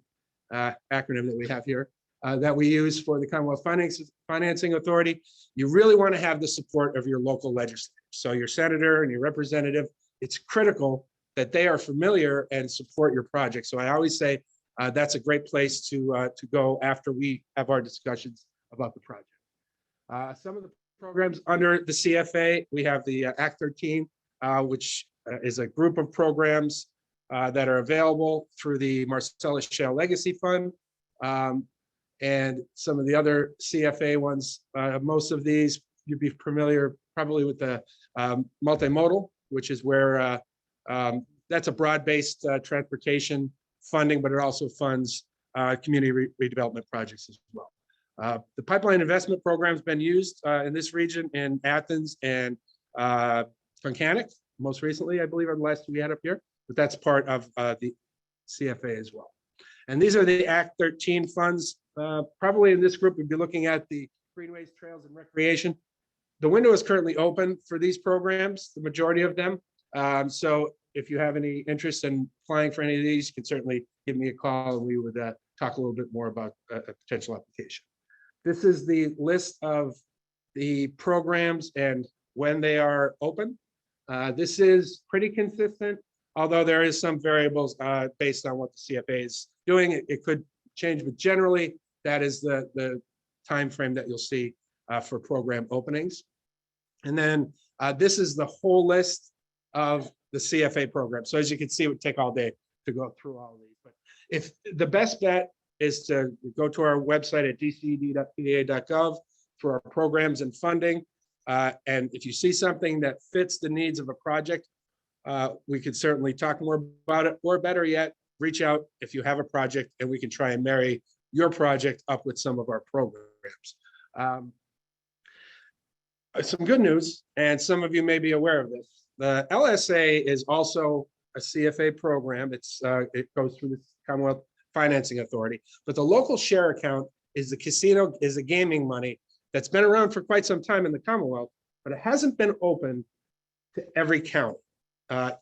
acronym that we have here, that we use for the Commonwealth Financing Authority. You really want to have the support of your local legislators. So your senator and your representative, it's critical that they are familiar and support your project. So I always say that's a great place to go after we have our discussions about the project. Some of the programs under the CFA, we have the Act 13, which is a group of programs that are available through the Marcellus Shale Legacy Fund. And some of the other CFA ones, most of these you'd be familiar probably with the multimodal, which is where that's a broad-based transportation funding, but it also funds community redevelopment projects as well. The pipeline investment program has been used in this region in Athens and Tunkhannock, most recently, I believe, are the last 2 we had up here, but that's part of the CFA as well. And these are the Act 13 funds. Probably in this group, we'd be looking at the greenways, trails, and recreation. The window is currently open for these programs, the majority of them. So if you have any interest in applying for any of these, you can certainly give me a call and we would talk a little bit more about a potential application. This is the list of the programs and when they are open. This is pretty consistent, although there is some variables based on what the CFA is doing. It could change, but generally that is the time frame that you'll see for program openings. And then this is the whole list of the CFA program. So as you can see, it would take all day to go through all of these. But if the best bet is to go to our website at dcd.pa.gov for our programs and funding. And if you see something that fits the needs of a project, we could certainly talk more about it, or better yet, reach out if you have a project and we can try and marry your project up with some of our programs. Some good news, and some of you may be aware of this. The LSA is also a CFA program. It goes through the Commonwealth Financing Authority, but the local share account is the gaming money that's been around for quite some time in the Commonwealth, but it hasn't been open to every county.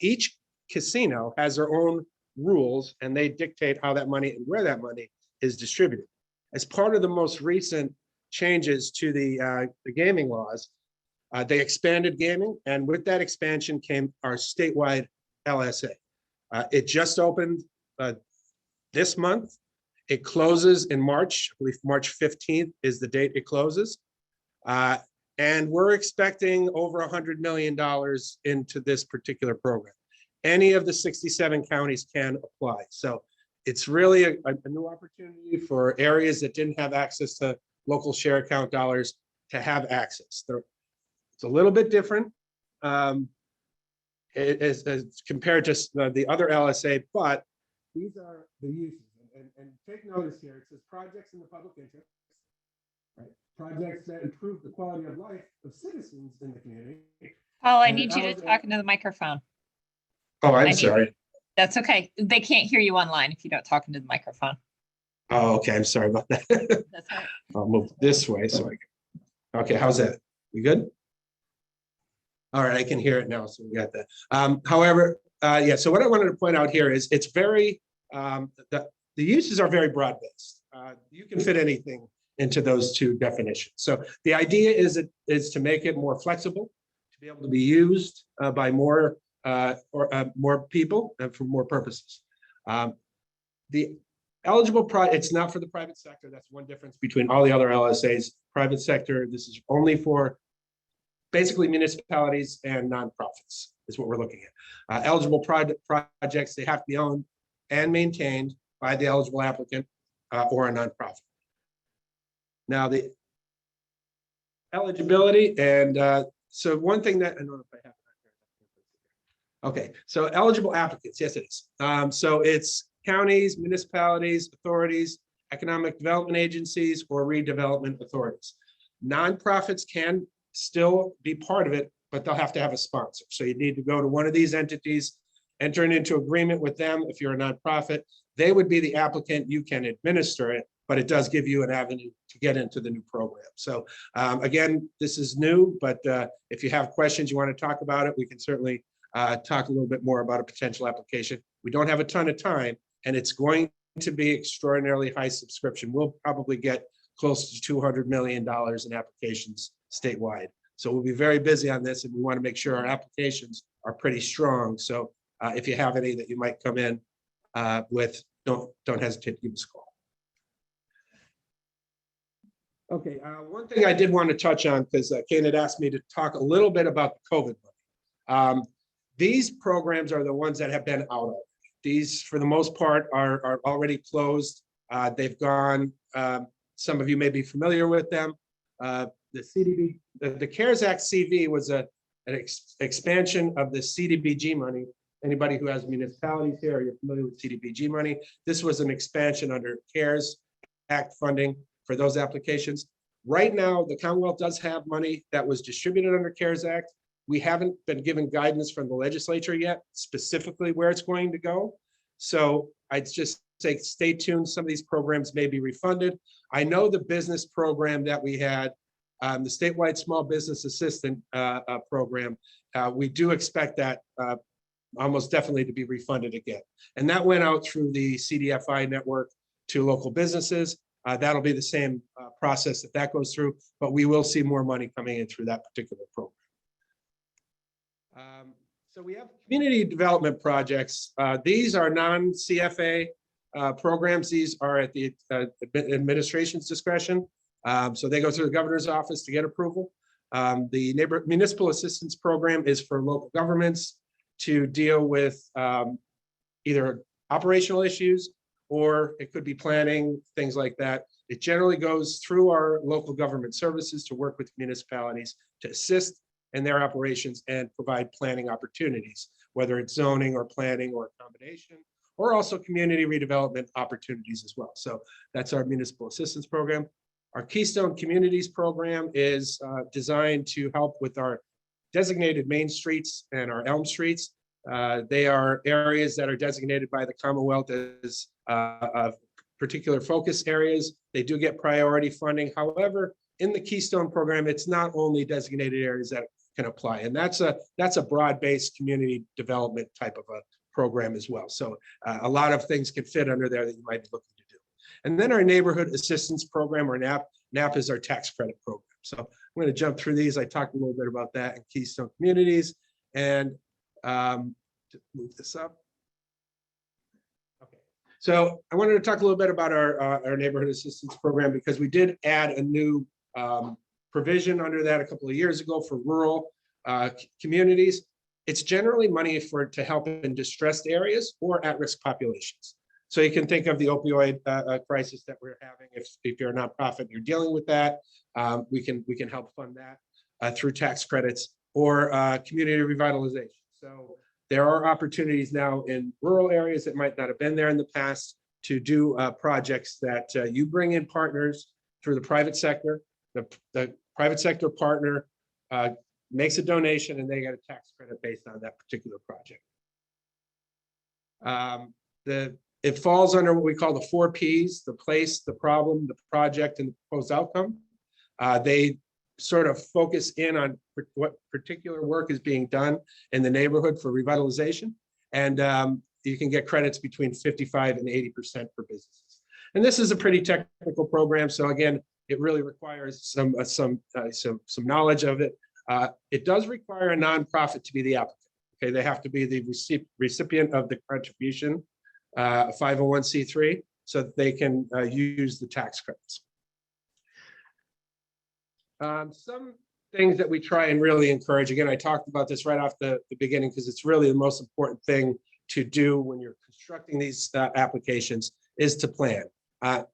Each casino has their own rules and they dictate how that money and where that money is distributed. As part of the most recent changes to the gaming laws, they expanded gaming, and with that expansion came our statewide LSA. It just opened this month. It closes in March. I believe March 15th is the date it closes. And we're expecting over $100 million into this particular program. Any of the 67 counties can apply. So it's really a new opportunity for areas that didn't have access to local share account dollars to have access. It's a little bit different as compared to the other LSA, but these are the uses. And take notice here, it says projects in the public interest, right? Projects that improve the quality of life of citizens in the community. Paul, I And need you to talk into the microphone. Oh, I'm I need- sorry. That's okay. They can't hear you online if you don't talk into the microphone. Oh, okay, I'm sorry about that. That's all right. I'll move this way so I can. Okay, how's that? We good? All right, I can hear it now, so we got that. However, yeah, so what I wanted to point out here is it's very, the uses are very broad-based. You can fit anything into those two definitions. So the idea is to make it more flexible, to be able to be used by more more people and for more purposes. The eligible it's not for the private sector. That's one difference between all the other LSAs. Private sector, this is only for basically municipalities and nonprofits is what we're looking at. Eligible projects, they have to be owned and maintained by the eligible applicant or a nonprofit. Now the eligibility, and so one thing that I don't know if I have. Okay, so eligible applicants, yes it is. So it's counties, municipalities, authorities, economic development agencies, or redevelopment authorities. Nonprofits can still be part of it, but they'll have to have a sponsor. So you need to go to one of these entities entering into agreement with them. If you're a nonprofit, they would be the applicant. You can administer it, but it does give you an avenue to get into the new program. So again, this is new, but if you have questions, you want to talk about it, we can certainly talk a little bit more about a potential application. We don't have a ton of time, and it's going to be extraordinarily high subscription. We'll probably get close to $200 million in applications statewide. So we'll be very busy on this, and we want to make sure our applications are pretty strong. So if you have any that you might come in with, don't hesitate to give us a call. Okay, one thing I did want to touch on, because Kane had asked me to talk a little bit about the COVID money. These programs are the ones that have been out of. These, for the most part, are already closed. They've gone, some of you may be familiar with them. The CDB, the CARES Act CV was an expansion of the CDBG money. Anybody who has municipalities here, you're familiar with CDBG money. This was an expansion under CARES Act funding for those applications. Right now, the Commonwealth does have money that was distributed under CARES Act. We haven't been given guidance from the legislature yet, specifically where it's going to go. So I'd just say, stay tuned. Some of these programs may be refunded. I know the business program that we had, the statewide small business assistant program, we do expect that almost definitely to be refunded again. And that went out through the CDFI network to local businesses. That'll be the same process that goes through, but we will see more money coming in through that particular program. So we have community development projects. These are non-CFA programs. These are at the administration's discretion. So they go through the governor's office to get approval. The municipal assistance program is for local governments to deal with either operational issues, or it could be planning, things like that. It generally goes through our local government services to work with municipalities to assist in their operations and provide planning opportunities, whether it's zoning or planning or a combination, or also community redevelopment opportunities as well. So that's our municipal assistance program. Our Keystone Communities program is designed to help with our designated main streets and our Elm Streets. They are areas that are designated by the Commonwealth as particular focus areas. They do get priority funding. However, in the Keystone program, it's not only designated areas that can apply, and that's a broad-based community development type of a program as well. So a lot of things can fit under there that you might be looking to do. And then our Neighborhood Assistance Program, or NAP. NAP is our tax credit program. So I'm going to jump through these. I talked a little bit about that in Keystone Communities, and to move this up. Okay, so I wanted to talk a little bit about our Neighborhood Assistance Program, because we did add a new provision under that a couple of years ago for rural communities. It's generally money to help in distressed areas or at-risk populations. So you can think of the opioid crisis that we're having. If you're a nonprofit, you're dealing with that. We can help fund that through tax credits or community revitalization. So there are opportunities now in rural areas that might not have been there in the past to do projects that you bring in partners through the private sector. The private sector partner makes a donation and they get a tax credit based on that particular project. It falls under what we call the 4 Ps: the place, the problem, the project, and the proposed outcome. They sort of focus in on what particular work is being done in the neighborhood for revitalization. And you can get credits between 55 and 80% for businesses. And this is a pretty technical program. So again, it really requires some knowledge of it. It does require a nonprofit to be the applicant. Okay, they have to be the recipient of the contribution, 501c3, so that they can use the tax credits. Some things that we try and really encourage, again, I talked about this right off the beginning, because it's really the most important thing to do when you're constructing these applications, is to plan.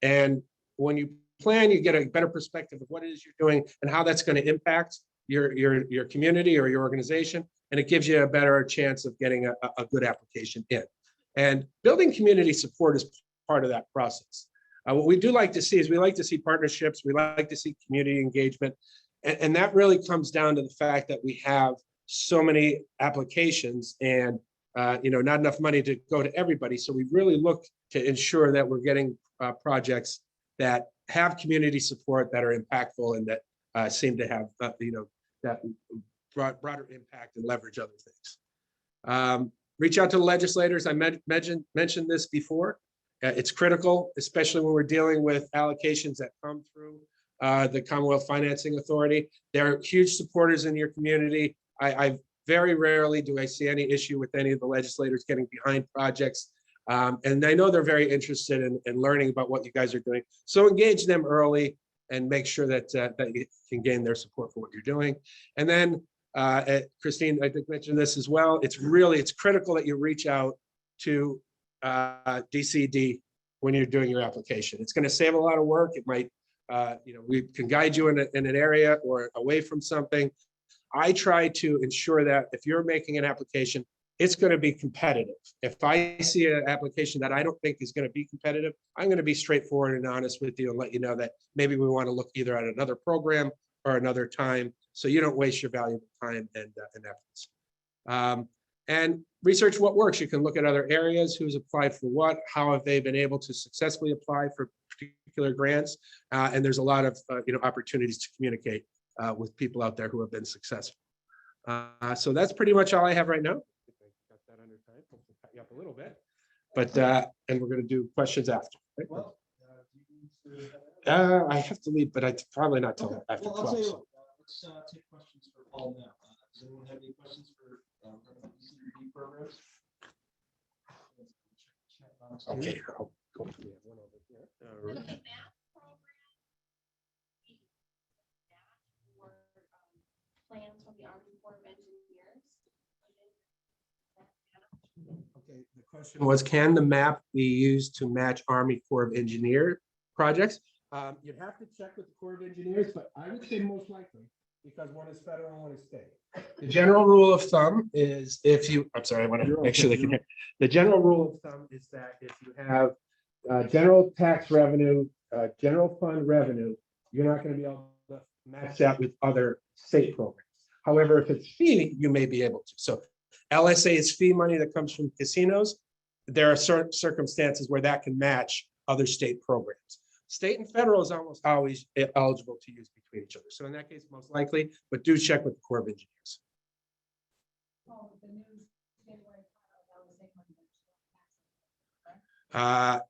And when you plan, you get a better perspective of what it is you're doing and how that's going to impact your community or your organization. And it gives you a better chance of getting a good application in. And building community support is part of that process. What we do like to see is we like to see partnerships. We like to see community engagement. And that really comes down to the fact that we have so many applications, and not enough money to go to everybody. So we really look to ensure that we're getting projects that have community support, that are impactful, and that seem to have, that broader impact and leverage other things. Reach out to the legislators. I mentioned this before. It's critical, especially when we're dealing with allocations that come through the Commonwealth Financing Authority. They're huge supporters in your community. I very rarely do I see any issue with any of the legislators getting behind projects. And I know they're very interested in learning about what you guys are doing. So engage them early and make sure that you can gain their support for what you're doing. And then Christine, I think mentioned this as well. It's critical that you reach out to DCD when you're doing your application. It's going to save a lot of work. It might, we can guide you in an area or away from something. I try to ensure that if you're making an application, it's going to be competitive. If I see an application that I don't think is going to be competitive, I'm going to be straightforward and honest with you and let you know that maybe we want to look either at another program or another time, so you don't waste your valuable time and efforts. And research what works. You can look at other areas, who's applied for what, how have they been able to successfully apply for particular grants, and there's a lot of opportunities to communicate with people out there who have been successful. So that's pretty much all I have right now. Got that under time. Hopefully cut you up a little bit, but and we're going to do questions after. Right? Well, I have to leave, but I probably not till after well, I'll tell 12. you So. what, let's take questions for Paul now. Does anyone have any questions for ECD programs? Okay, I'll go to the one over here. All right. Plans from the Army Corps of Engineers. Okay, the question was, can the map be used to match Army Corps of Engineer projects? You'd have to check with the Corps of Engineers, but I would say most likely, because one is federal and one is state. The general rule of thumb is I'm sorry, I want to make sure they can hear. The general rule of thumb is that if you have general tax revenue, general fund revenue, you're not going to be able to match that with other state programs. However, if it's fee, you may be able to. So LSA is fee money that comes from casinos. There are certain circumstances where that can match other state programs. State and federal is almost always eligible to use between each other. So in that case, most likely, but do check with the Corps of Engineers. I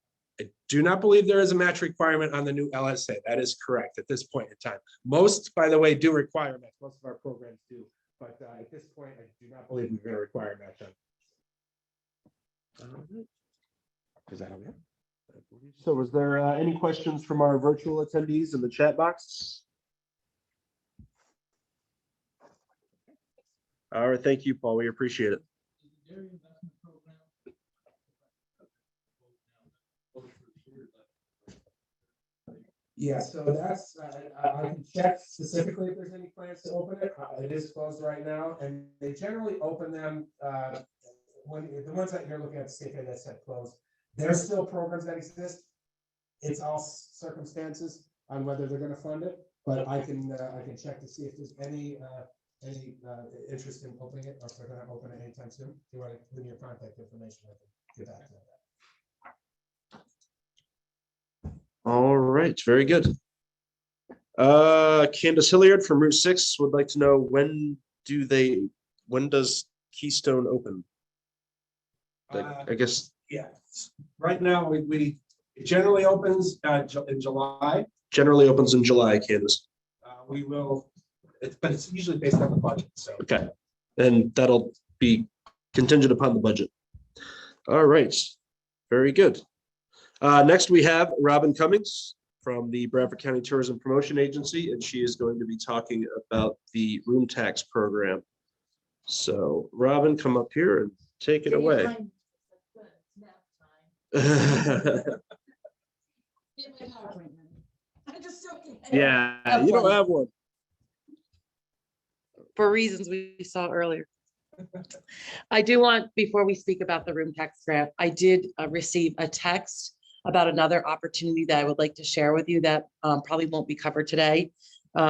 do not believe there is a match requirement on the new LSA. That is correct at this point in time. Most, by the way, do require match. Most of our programs do, but at this point, I do not believe we're going to require a match on. Is that okay? So was there any questions from our virtual attendees in the chat box? All right, thank you, Paul. We appreciate it. Yeah, so that's, I can check specifically if there's any plans to open it. It is closed right now, and they generally open them when the ones that you're looking at, state that said closed. There's still programs that exist. It's all circumstances on whether they're going to fund it, but I can check to see if there's any interest in opening it, or if they're going to open it anytime soon. If you want to give me your contact information, I can get back to that. All right, very good. Candace Hilliard from Route 6 would like to know when does Keystone open? I guess. Yeah, right now it generally opens in July. Generally opens in July, Candace. We will, but it's usually based on the budget. So Okay, and that'll be contingent upon the budget. All right, very good. Next, we have Robin Cummings from the Bradford County Tourism Promotion Agency, and she is going to be talking about the room tax program. So Robin, come up here and take it away. Yeah, you don't have one. For reasons we saw earlier. I do want, before we speak about the room tax grant, I did receive a text about another opportunity that I would like to share with you that probably won't be covered today.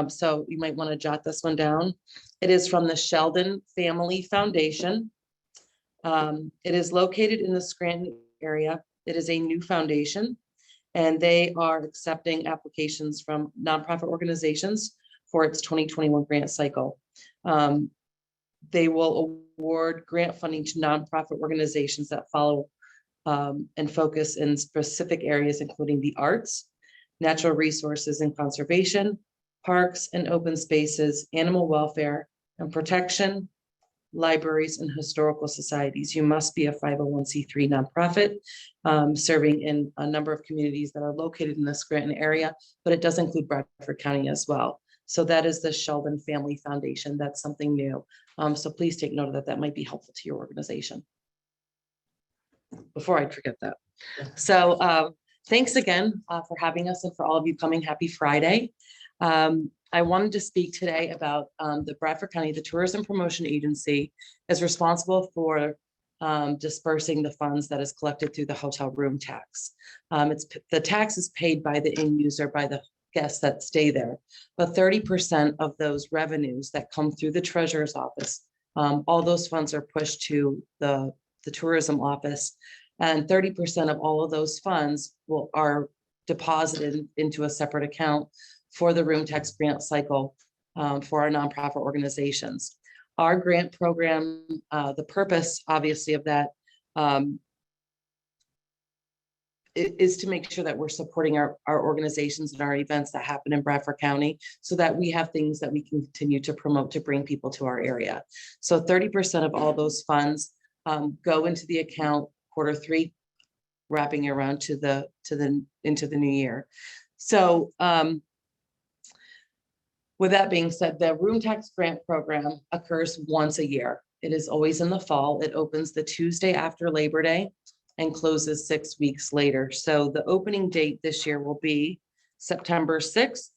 So you might want to jot this one down. It is from the Sheldon Family Foundation. It is located in the Scranton area. It is a new foundation, and they are accepting applications from nonprofit organizations for its 2021 grant cycle. They will award grant funding to nonprofit organizations that follow and focus in specific areas, including the arts, natural resources and conservation, parks and open spaces, animal welfare and protection, libraries and historical societies. You must be a 501c3 nonprofit serving in a number of communities that are located in the Scranton area, but it does include Bradford County as well. So that is the Sheldon Family Foundation. That's something new. So please take note of that. That might be helpful to your organization. Before I forget that. So thanks again for having us and for all of you coming. Happy Friday. I wanted to speak today about the Bradford County, the Tourism Promotion Agency is responsible for dispersing the funds that is collected through the hotel room tax. The tax is paid by the end user, by the guests that stay there, but 30% of those revenues that come through the treasurer's office, all those funds are pushed to the tourism office, and 30% of all of those funds are deposited into a separate account for the room tax grant cycle for our nonprofit organizations. Our grant program, the purpose obviously of that is to make sure that we're supporting our organizations and our events that happen in Bradford County so that we have things that we can continue to promote to bring people to our area. So 30% of all those funds go into the account Q3, wrapping around into the new year. So with that being said, the room tax grant program occurs once a year. It is always in the fall. It opens the Tuesday after Labor Day and closes 6 weeks later. So the opening date this year will be September 6th,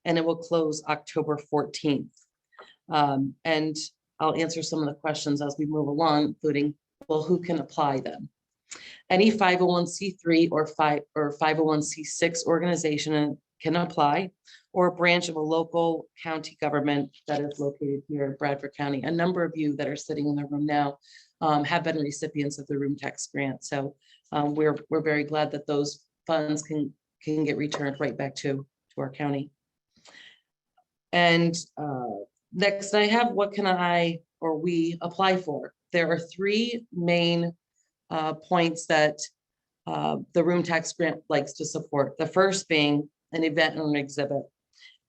and it will close October 14th. And I'll answer some of the questions as we move along, including, well, who can apply then? Any 501c3 or 501c6 organization can apply, or a branch of a local county government that is located here in Bradford County. A number of you that are sitting in the room now have been recipients of the room tax grant. So we're very glad that those funds can get returned right back to our county. And next I have, what can I or we apply for? There are 3 main points that the room tax grant likes to support. The first being an event or an exhibit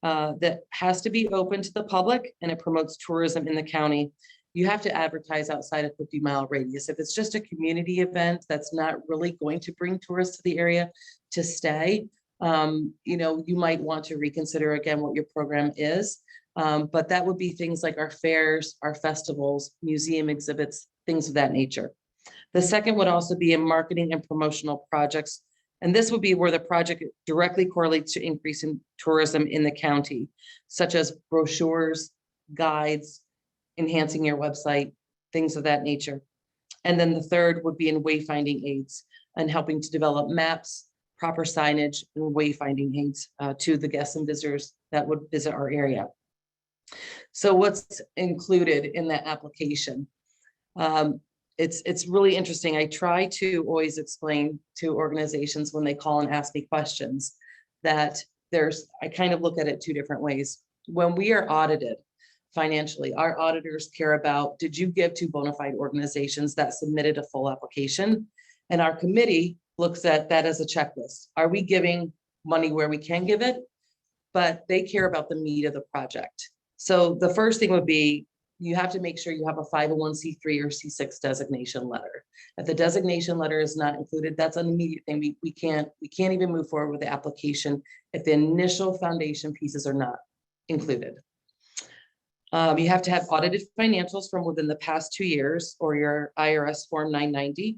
that has to be open to the public, and it promotes tourism in the county. You have to advertise outside a 50-mile radius. If it's just a community event that's not really going to bring tourists to the area to stay, you might want to reconsider again what your program is. But that would be things like our fairs, our festivals, museum exhibits, things of that nature. The second would also be in marketing and promotional projects. And this would be where the project directly correlates to increase in tourism in the county, such as brochures, guides, enhancing your website, things of that nature. And then the third would be in wayfinding aids and helping to develop maps, proper signage, and wayfinding aids to the guests and visitors that would visit our area. So what's included in that application? It's really interesting. I try to always explain to organizations when they call and ask me questions that I kind of look at it 2 different ways. When we are audited financially, our auditors care about, did you give to bona fide organizations that submitted a full application? And our committee looks at that as a checklist. Are we giving money where we can give it? But they care about the meat of the project. So the first thing would be, you have to make sure you have a 501c3 or C6 designation letter. If the designation letter is not included, that's an immediate thing. We can't even move forward with the application if the initial foundation pieces are not included. You have to have audited financials from within the past 2 years or your IRS Form 990.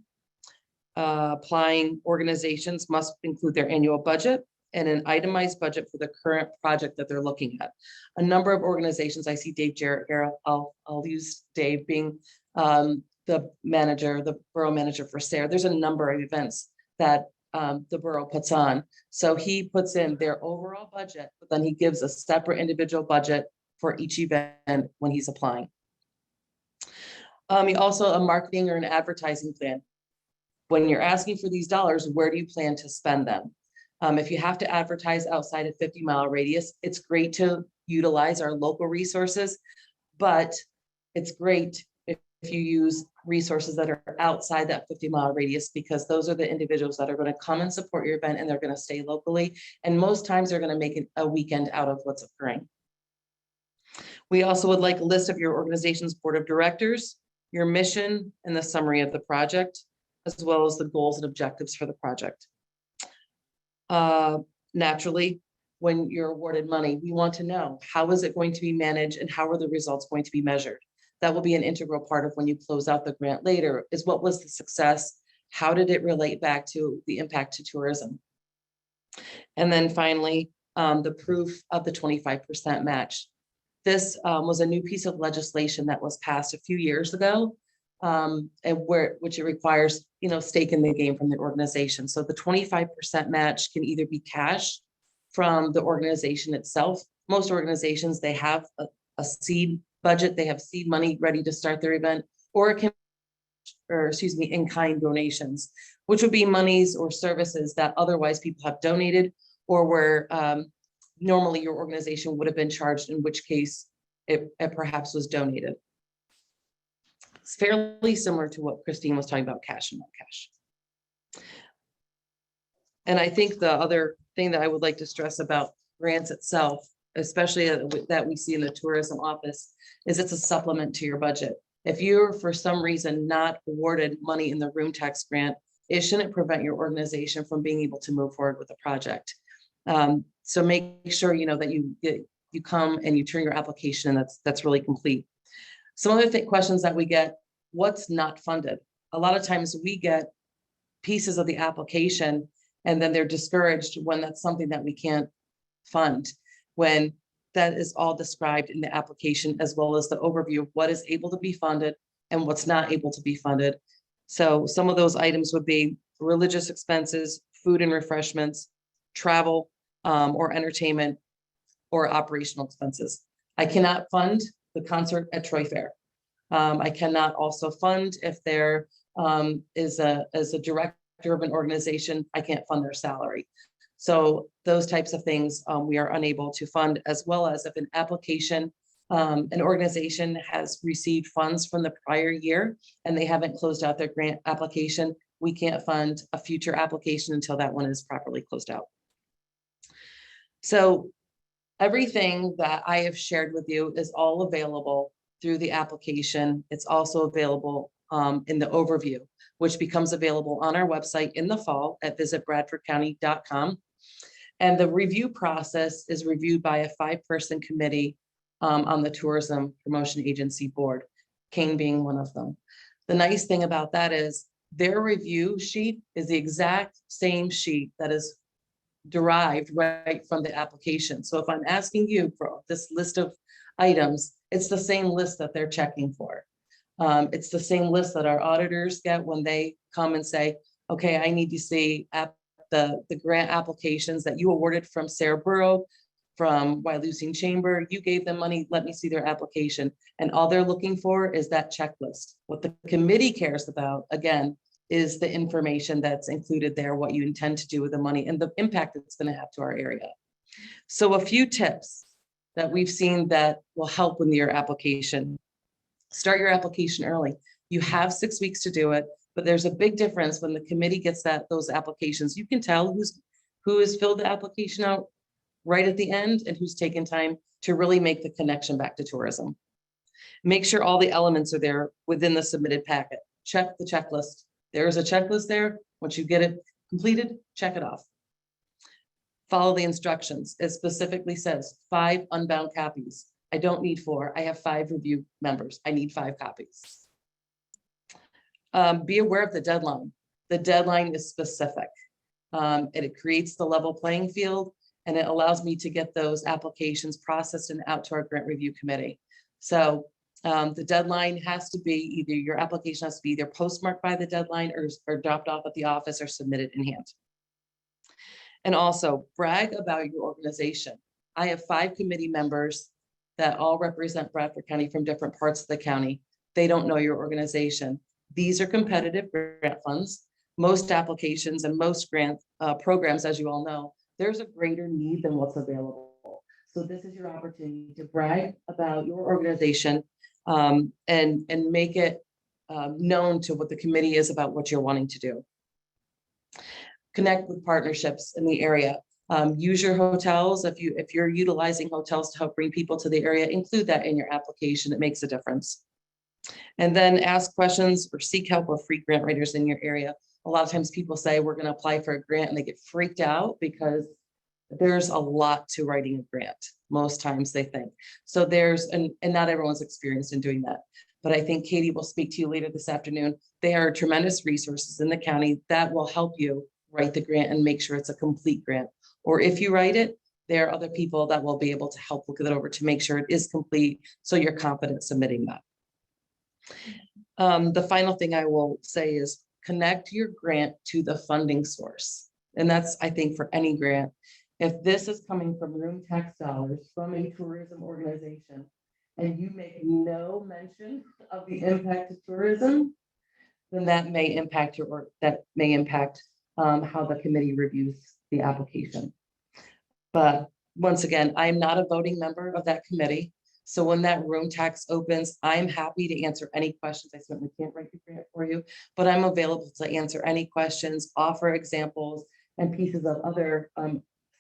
Applying organizations must include their annual budget and an itemized budget for the current project that they're looking at. A number of organizations, I see Dave Jarrett here, I'll use Dave being the borough manager for SARE. There's a number of events that the borough puts on. So he puts in their overall budget, but then he gives a separate individual budget for each event when he's applying. You also a marketing or an advertising plan. When you're asking for these dollars, where do you plan to spend them? If you have to advertise outside a 50-mile radius, it's great to utilize our local resources, but it's great if you use resources that are outside that 50-mile radius, because those are the individuals that are going to come and support your event, and they're going to stay locally. And most times they're going to make it a weekend out of what's occurring. We also would like a list of your organization's board of directors, your mission, and the summary of the project, as well as the goals and objectives for the project. Naturally, when you're awarded money, we want to know, how is it going to be managed and how are the results going to be measured? That will be an integral part of when you close out the grant later, is what was the success? How did it relate back to the impact to tourism? And then finally, the proof of the 25% match. This was a new piece of legislation that was passed a few years ago, and which it requires, stake in the game from the organization. So the 25% match can either be cash from the organization itself. Most organizations, they have a seed budget, they have seed money ready to start their event, or it can, in-kind donations, which would be monies or services that otherwise people have donated, or where normally your organization would have been charged, in which case it perhaps was donated. It's fairly similar to what Christine was talking about, cash and not cash. And I think the other thing that I would like to stress about grants itself, especially that we see in the tourism office, is it's a supplement to your budget. If you're for some reason not awarded money in the room tax grant, it shouldn't prevent your organization from being able to move forward with the project. So make sure that you come and you turn your application, and that's really complete. Some other questions that we get: what's not funded? A lot of times we get pieces of the application and then they're discouraged when that's something that we can't fund, when that is all described in the application, as well as the overview of what is able to be funded and what's not able to be funded. So some of those items would be religious expenses, food and refreshments, travel or entertainment, or operational expenses. I cannot fund the concert at Troy Fair. I cannot also fund if there is a director of an organization, I can't fund their salary. So those types of things we are unable to fund, as well as if an application, an organization has received funds from the prior year and they haven't closed out their grant application, we can't fund a future application until that one is properly closed out. So everything that I have shared with you is all available through the application. It's also available in the overview, which becomes available on our website in the fall at visitbradfordcounty.com. And the review process is reviewed by a 5-person committee on the Tourism Promotion Agency Board, Kane being one of them. The nice thing about that is their review sheet is the exact same sheet that is derived right from the application. So if I'm asking you for this list of items, it's the same list that they're checking for. It's the same list that our auditors get when they come and say, okay, I need to see the grant applications that you awarded from Sarah Borough, from Wyalusing Chamber, you gave them money, let me see their application. And all they're looking for is that checklist. What the committee cares about, again, is the information that's included there, what you intend to do with the money and the impact it's going to have to our area. So a few tips that we've seen that will help with your application. Start your application early. You have 6 weeks to do it, but there's a big difference when the committee gets those applications. You can tell who has filled the application out right at the end and who's taken time to really make the connection back to tourism. Make sure all the elements are there within the submitted packet. Check the checklist. There is a checklist there. Once you get it completed, check it off. Follow the instructions. It specifically says 5 unbound copies. I don't need 4. I have 5 review members. I need 5 copies. Be aware of the deadline. The deadline is specific. It creates the level playing field, and it allows me to get those applications processed and out to our grant review committee. So the deadline has to be either your application has to be either postmarked by the deadline or dropped off at the office or submitted in hand. And also brag about your organization. I have 5 committee members that all represent Bradford County from different parts of the county. they don't know your organization. These are competitive grant funds. Most applications and most grant programs, as you all know, there's a greater need than what's available. So this is your opportunity to brag about your organization and make it known to what the committee is about what you're wanting to do. Connect with partnerships in the area. Use your hotels. If you're utilizing hotels to help bring people to the area, include that in your application. It makes a difference. And then ask questions or seek help with free grant writers in your area. A lot of times people say we're going to apply for a grant and they get freaked out because there's a lot to writing a grant. Most times they think. So and not everyone's experienced in doing that. But I think Katie will speak to you later this afternoon. There are tremendous resources in the county that will help you write the grant and make sure it's a complete grant. Or if you write it, there are other people that will be able to help look it over to make sure it is complete so you're confident submitting that. The final thing I will say is connect your grant to the funding source. And that's, I think, for any grant. If this is coming from room tax dollars from a tourism organization, and you make no mention of the impact of tourism, then that may impact how the committee reviews the application. But once again, I'm not a voting member of that committee. So when that room tax opens, I'm happy to answer any questions. I certainly can't write the grant for you, but I'm available to answer any questions, offer examples and pieces of other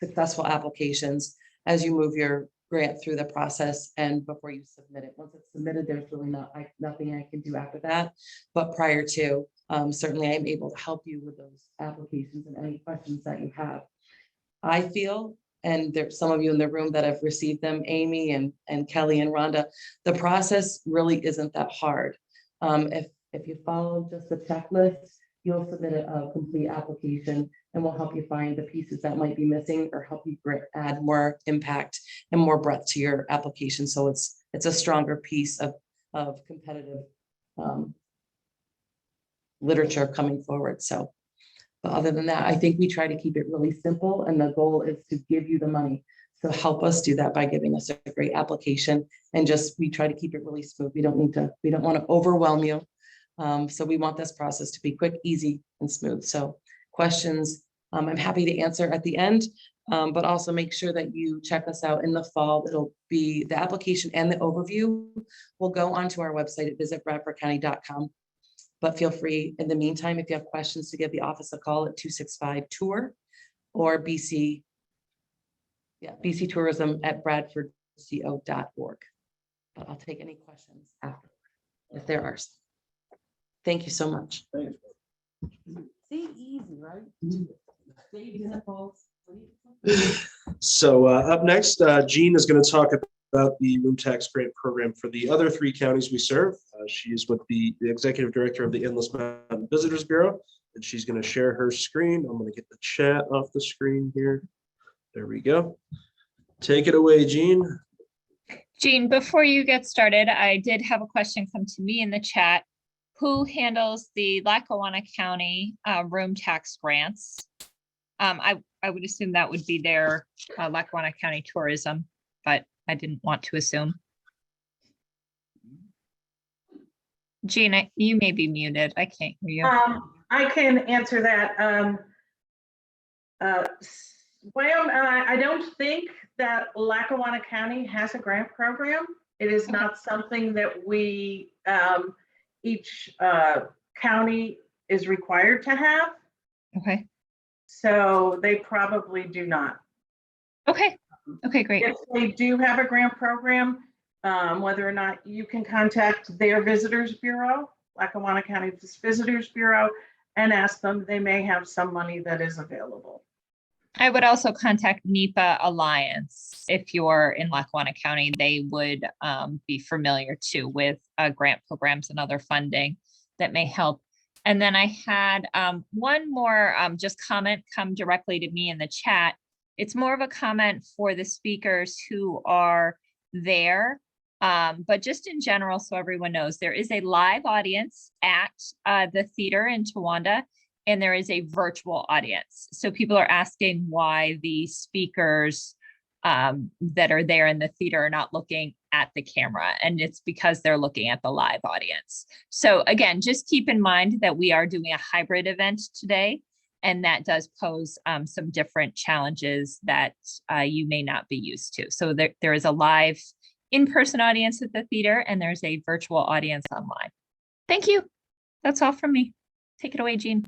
successful applications as you move your grant through the process and before you submit it. Once it's submitted, there's really nothing I can do after that. But prior to, certainly I'm able to help you with those applications and any questions that you have. I feel, and there's some of you in the room that have received them, Amy and Kelly and Rhonda, the process really isn't that hard. If you follow just the checklist, you'll submit a complete application and we'll help you find the pieces that might be missing or help you add more impact and more breadth to your application. So it's a stronger piece of competitive literature coming forward. So but other than that, I think we try to keep it really simple and the goal is to give you the money. So help us do that by giving us a great application and we try to keep it really smooth. We don't want to overwhelm you. So we want this process to be quick, easy, and smooth. So questions, I'm happy to answer at the end, but also make sure that you check us out in the fall. It'll be the application and the overview will go onto our website at visitbradfordcounty.com. But feel free in the meantime, if you have questions, to give the office a call at 265-TOUR or BC Tourism at bradfordco.org. But I'll take any questions after if there are. Thank you so much. See, easy, right? So up next, Jean is going to talk about the room tax grant program for the other 3 counties we serve. She is with the executive director of the Endless Mountain Visitors Bureau, and she's going to share her screen. I'm going to get the chat off the screen here. There we go. Take it away, Jean. Jean, before you get started, I did have a question come to me in the chat. Who handles the Lackawanna County room tax grants? I would assume that would be their Lackawanna County Tourism, but I didn't want to assume. Jean, you may be muted. I can't hear you. I can answer that. Well, I don't think that Lackawanna County has a grant program. It is not something that we, each county is required to have. Okay. So they probably do not. Okay. Okay, great. If they do have a grant program, whether or not you can contact their visitors bureau, Lackawanna County Visitors Bureau, and ask them, they may have some money that is available. I would also contact NEPA Alliance. If you're in Lackawanna County, they would be familiar too with grant programs and other funding that may help. And then I had one more just comment come directly to me in the chat. It's more of a comment for the speakers who are there, but just in general, so everyone knows, there is a live audience at the theater in Towanda, and there is a virtual audience. So people are asking why the speakers that are there in the theater are not looking at the camera, and it's because they're looking at the live audience. So again, just keep in mind that we are doing a hybrid event today, and that does pose some different challenges that you may not be used to. So there is a live in-person audience at the theater, and there's a virtual audience online. Thank you. That's all from me. Take it away, Jean.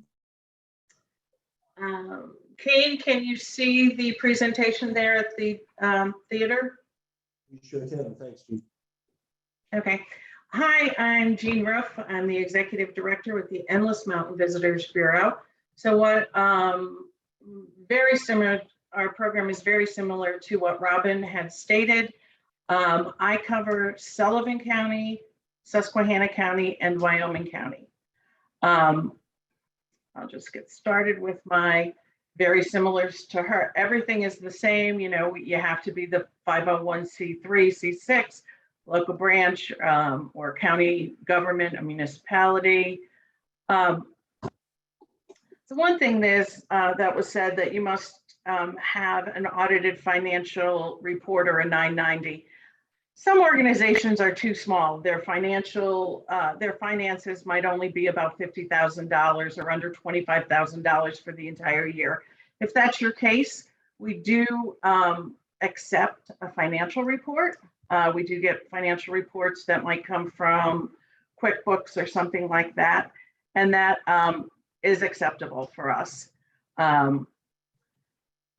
Kane, can you see the presentation there at the theater? You sure can. Thanks, Chief. Okay. Hi, I'm Jean Ruff. I'm the Executive Director with the Endless Mountain Visitors Bureau. So what, very similar, our program is very similar to what Robin had stated. I cover Sullivan County, Susquehanna County, and Wyoming County. I'll just get started with my very similar to her. Everything is the same. You know, you have to be the 501c3, C6, local branch, or county government, a municipality. So one thing is that was said that you must have an audited financial report or a 990. Some organizations are too small. Their finances might only be about $50,000 or under $25,000 for the entire year. If that's your case, we do accept a financial report. We do get financial reports that might come from QuickBooks or something like that, and that is acceptable for us.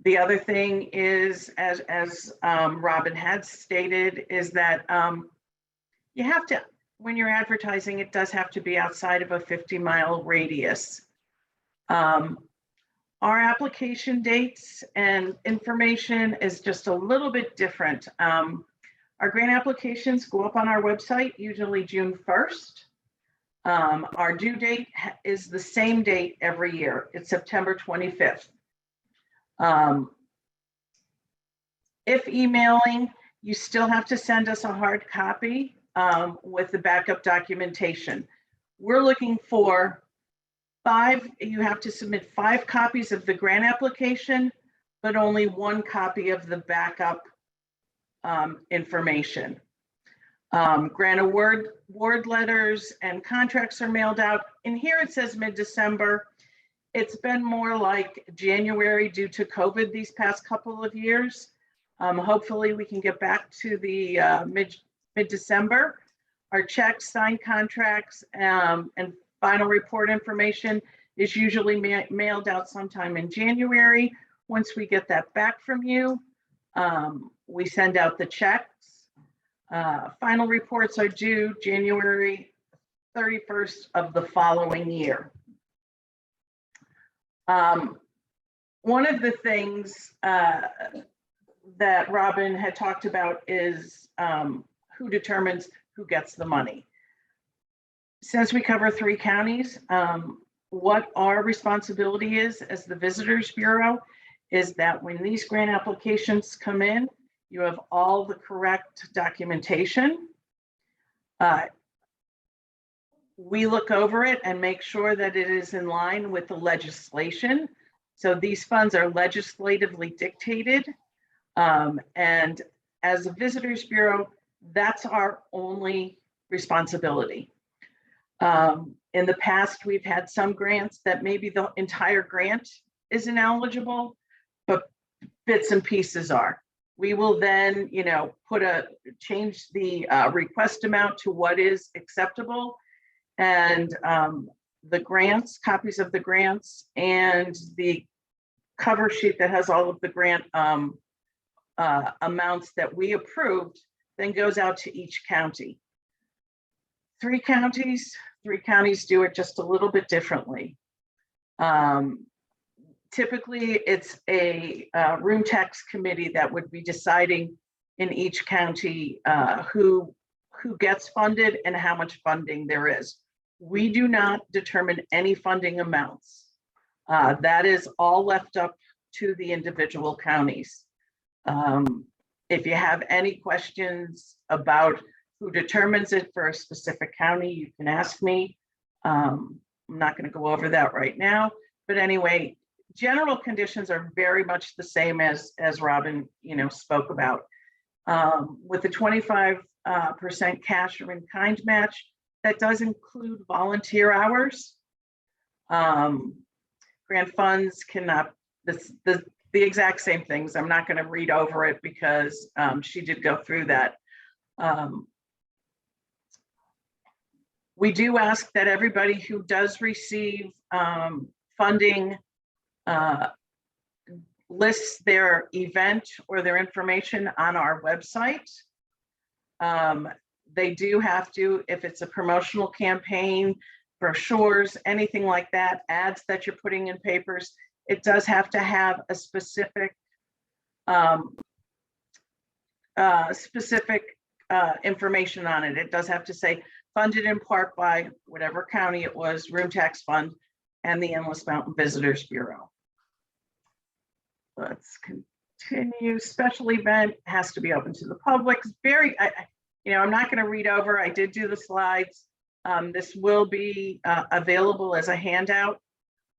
The other thing is, as Robin had stated, is that you have to, when you're advertising, it does have to be outside of a 50-mile radius. Our application dates and information is just a little bit different. Our grant applications go up on our website, usually June 1st. Our due date is the same date every year. It's September 25th. If emailing, you still have to send us a hard copy with the backup documentation. We're looking for you have to submit 5 copies of the grant application, but only 1 copy of the backup information. Grant award letters and contracts are mailed out. In here it says mid-December. It's been more like January due to COVID these past couple of years. Hopefully we can get back to the mid-December. Our checks, signed contracts, and final report information is usually mailed out sometime in January. Once we get that back from you, we send out the checks. Final reports are due January 31st of the following year. One of the things that Robin had talked about is who determines who gets the money. Since we cover 3 counties, what our responsibility is as the Visitors Bureau is that when these grant applications come in, you have all the correct documentation. We look over it and make sure that it is in line with the legislation. So these funds are legislatively dictated. And as a Visitors Bureau, that's our only responsibility. In the past, we've had some grants that maybe the entire grant isn't eligible, but bits and pieces are. We will then, you know, change the request amount to what is acceptable, and the grants, copies of the grants, and the cover sheet that has all of the grant amounts that we approved then goes out to each county. 3 counties do it just a little bit differently. Typically, it's a room tax committee that would be deciding in each county who gets funded and how much funding there is. We do not determine any funding amounts. That is all left up to the individual counties. If you have any questions about who determines it for a specific county, you can ask me. I'm not going to go over that right now, but anyway, general conditions are very much the same as Robin, you know, spoke about. With the 25 percent cash or in-kind match. That does include volunteer hours. Grant funds cannot, the exact same things. I'm not going to read over it because she did go through that. We do ask that everybody who does receive funding lists their event or their information on our website. They do have to, if it's a promotional campaign, brochures, anything like that, ads that you're putting in papers, it does have to have a specific information on it. It does have to say funded in part by whatever county it was, room tax fund, and the Endless Mountain Visitors Bureau. Let's continue. Special event has to be open to the public. It's very, I'm not going to read over. I did do the slides. This will be available as a handout.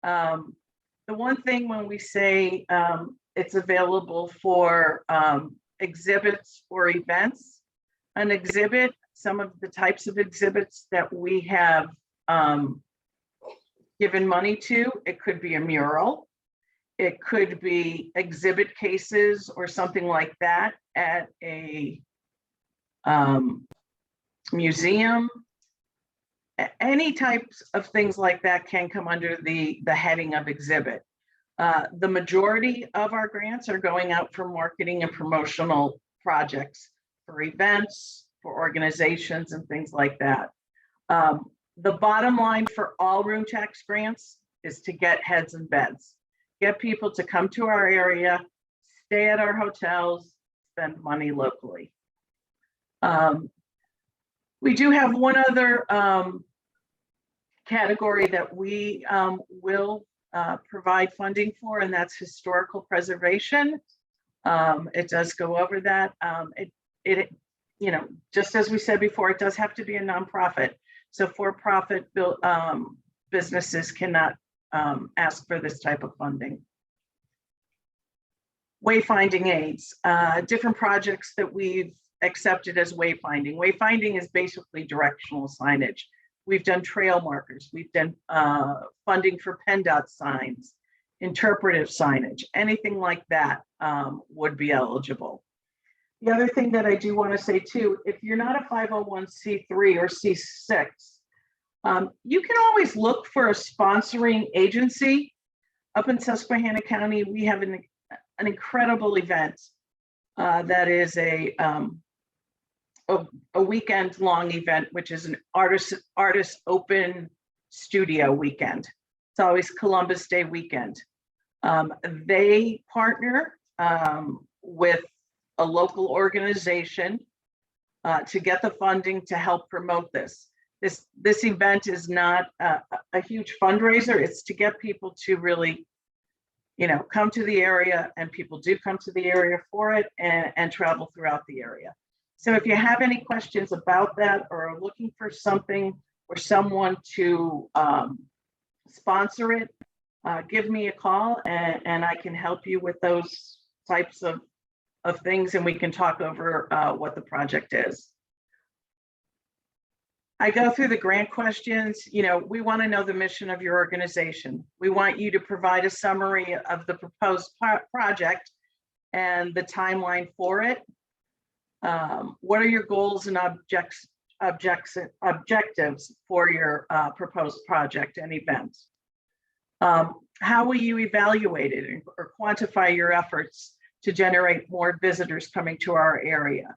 The one thing when we say it's available for exhibits or events, an exhibit, some of the types of exhibits that we have given money to, it could be a mural. It could be exhibit cases or something like that at a museum. Any types of things like that can come under the heading of exhibit. The majority of our grants are going out for marketing and promotional projects, for events, for organizations and things like that. The bottom line for all room tax grants is to get heads and beds. Get people to come to our area, stay at our hotels, spend money locally. We do have one other category that we will provide funding for, and that's historical preservation. It does go over that. Just as we said before, it does have to be a nonprofit. So for-profit businesses cannot ask for this type of funding. Wayfinding aids, different projects that we've accepted as wayfinding. Wayfinding is basically directional signage. We've done trail markers. We've done funding for PennDOT signs, interpretive signage, anything like that would be eligible. The other thing that I do want to say too, if you're not a 501c3 or C6, you can always look for a sponsoring agency. Up in Susquehanna County, we have an incredible event that is a weekend long event, which is an artist open studio weekend. It's always Columbus Day weekend. They partner with a local organization to get the funding to help promote this. This event is not a huge fundraiser. It's to get people to really, come to the area, and people do come to the area for it and travel throughout the area. So if you have any questions about that or are looking for something or someone to sponsor it, give me a call and I can help you with those types of things, and we can talk over what the project is. I go through the grant questions. We want to know the mission of your organization. We want you to provide a summary of the proposed project and the timeline for it. What are your goals and objectives for your proposed project and event? How will you evaluate it or quantify your efforts to generate more visitors coming to our area?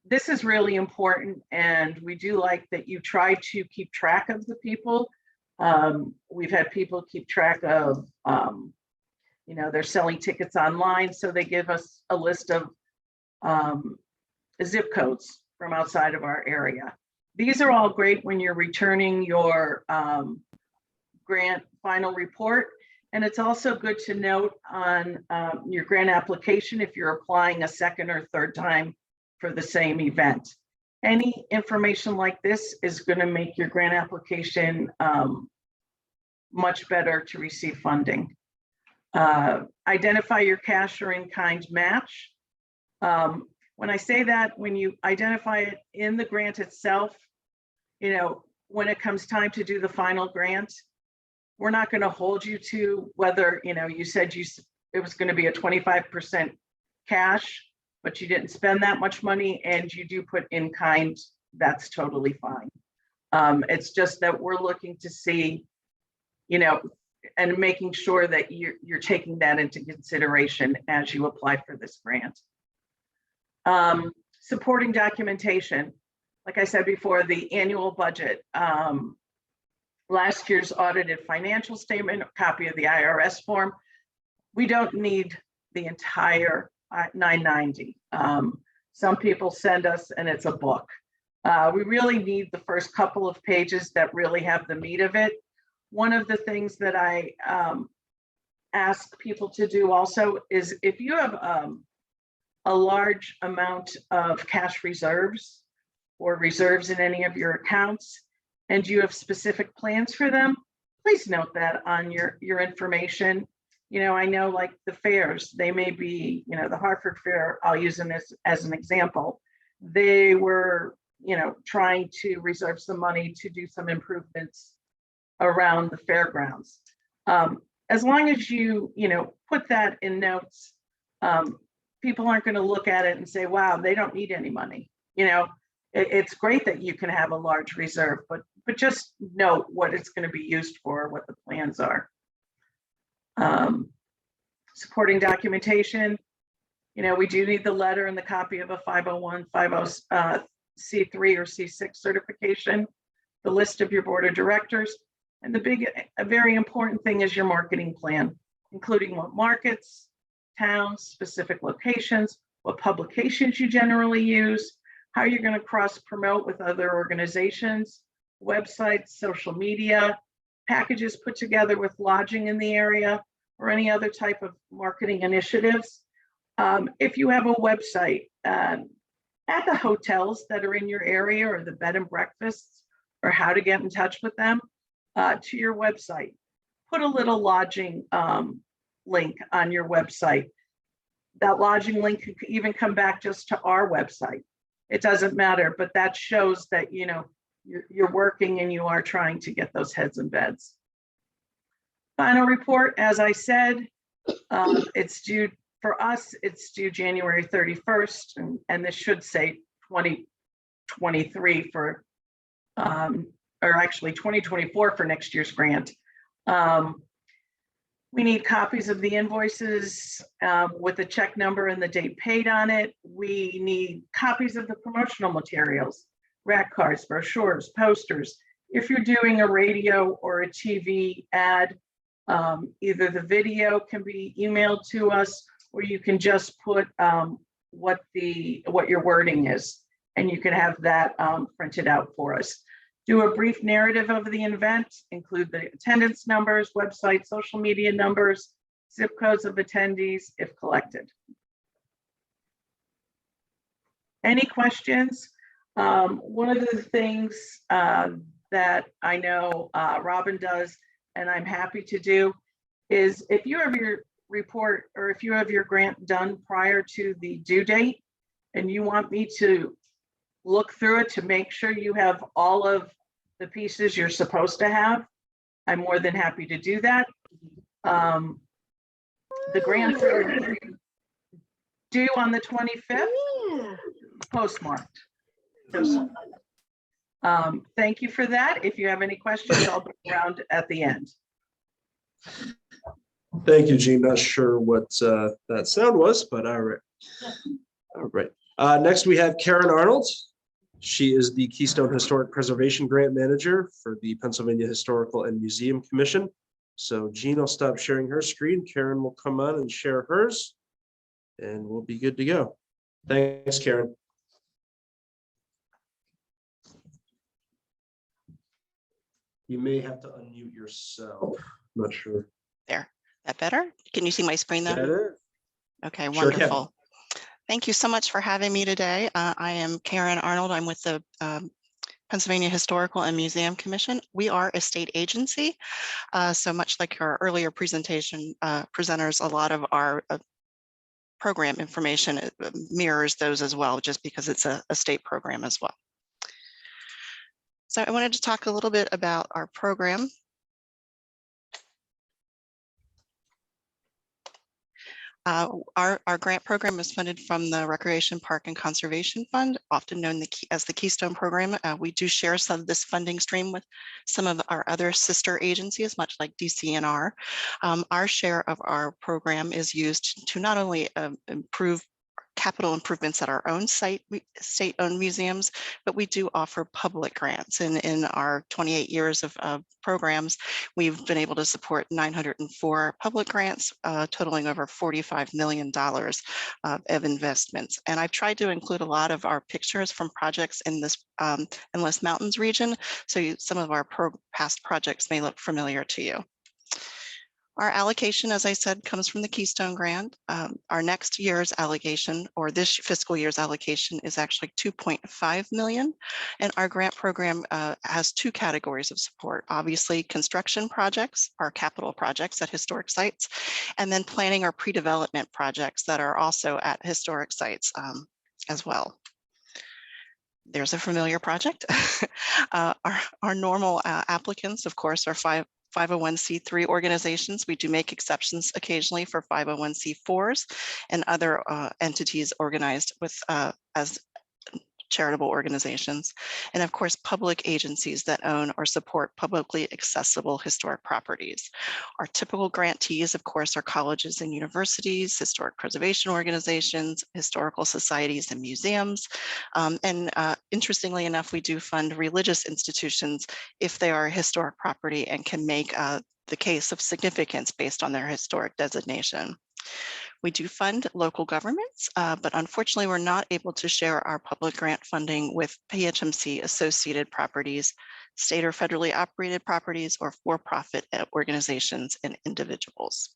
This is really important, and we do like that you try to keep track of the people. We've had people keep track of, they're selling tickets online, so they give us a list of zip codes from outside of our area. These are all great when you're returning your grant final report. And it's also good to note on your grant application if you're applying a second or third time for the same event. Any information like this is going to make your grant application much better to receive funding. Identify your cash or in-kind match. When I say that, when you identify it in the grant itself, you know, when it comes time to do the final grant, we're not going to hold you to whether, you know, you said it was going to be a 25% cash, but you didn't spend that much money and you do put in kind, that's totally fine. It's just that we're looking to see, you know, and making sure that you're taking that into consideration as you apply for this grant. Supporting documentation. Like I said before, the annual budget, last year's audited financial statement, a copy of the IRS form. We don't need the entire 990. Some people send us and it's a book. We really need the first couple of pages that really have the meat of it. One of the things that I ask people to do also is if you have a large amount of cash reserves or reserves in any of your accounts, and you have specific plans for them, please note that on your information. You know, I know like the fairs, they may be, you know, the Hartford Fair, I'll use them as an example. They were, you know, trying to reserve some money to do some improvements around the fairgrounds. As long as you know, put that in notes, people aren't going to look at it and say, wow, they don't need any money. You know, it's great that you can have a large reserve, but just note what it's going to be used for, what the plans are. Supporting documentation. You know, we do need the letter and the copy of a 501, 50 C3 or C6 certification, the list of your board of directors, and a very important thing is your marketing plan, including what markets, towns, specific locations, what publications you generally use, how you're going to cross promote with other organizations, websites, social media, packages put together with lodging in the area, or any other type of marketing initiatives. If you have a website, at the hotels that are in your area or the bed and breakfasts, or how to get in touch with them, to your website, put a little lodging link on your website. That lodging link could even come back just to our website. It doesn't matter, but that shows that, you know, you're working and you are trying to get those heads and beds. Final report, as I said, it's due for us, it's due January 31st, and this should say 2023 for, or actually 2024 for next year's grant. We need copies of the invoices with the check number and the date paid on it. We need copies of the promotional materials, rack cards, brochures, posters. If you're doing a radio or a TV ad, either the video can be emailed to us, or you can just put what your wording is, and you can have that printed out for us. Do a brief narrative of the event, include the attendance numbers, website, social media numbers, zip codes of attendees if collected. Any questions? One of the things that I know Robin does, and I'm happy to do, is if you have your report or if you have your grant done prior to the due date and you want me to look through it to make sure you have all of the pieces you're supposed to have, I'm more than happy to do that. The grants are due on the 25th, postmarked. Thank you for that. If you have any questions, I'll be around at the end. Thank you, Jean. Not sure what that sound was, but all right. All right. Next, we have Karen Arnold. She is the Keystone Historic Preservation Grant Manager for the Pennsylvania Historical and Museum Commission. So Jean will stop sharing her screen. Karen will come on and share hers, and we'll be good to go. Thanks, Karen. You may have to unmute yourself. I'm not sure. There, that better? Can you see my screen though? Better? Okay, Sure wonderful. can. Thank you so much for having me today. I am Karen Arnold. I'm with the Pennsylvania Historical and Museum Commission. We are a state agency. So much like our earlier presentation presenters, a lot of our program information mirrors those as well, just because it's a state program as well. So I wanted to talk a little bit about our program. Our grant program is funded from the Recreation Park and Conservation Fund, often known as the Keystone Program. We do share some of this funding stream with some of our other sister agencies, much like DCNR. Our share of our program is used to not only improve capital improvements at our own state-owned museums, but we do offer public grants. And in our 28 years of programs, we've been able to support 904 public grants, totaling over $45 million of investments. And I've tried to include a lot of our pictures from projects in this Inland Mountains region, so some of our past projects may look familiar to you. Our allocation, as I said, comes from the Keystone Grant. Our next year's allocation, or this fiscal year's allocation, is actually $2.5 million. And our grant program has two categories of support. Obviously, construction projects, our capital projects at historic sites, and then planning our pre-development projects that are also at historic sites as well. There's a familiar project. Our normal applicants, of course, are 501c3 organizations. We do make exceptions occasionally for 501c4s and other entities organized with as charitable organizations, and of course, public agencies that own or support publicly accessible historic properties. Our typical grantees, of course, are colleges and universities, historic preservation organizations, historical societies and museums. Interestingly enough, we do fund religious institutions if they are a historic property and can make the case of significance based on their historic designation. We do fund local governments, but unfortunately, we're not able to share our public grant funding with PHMC associated properties, state or federally operated properties, or for-profit organizations and individuals.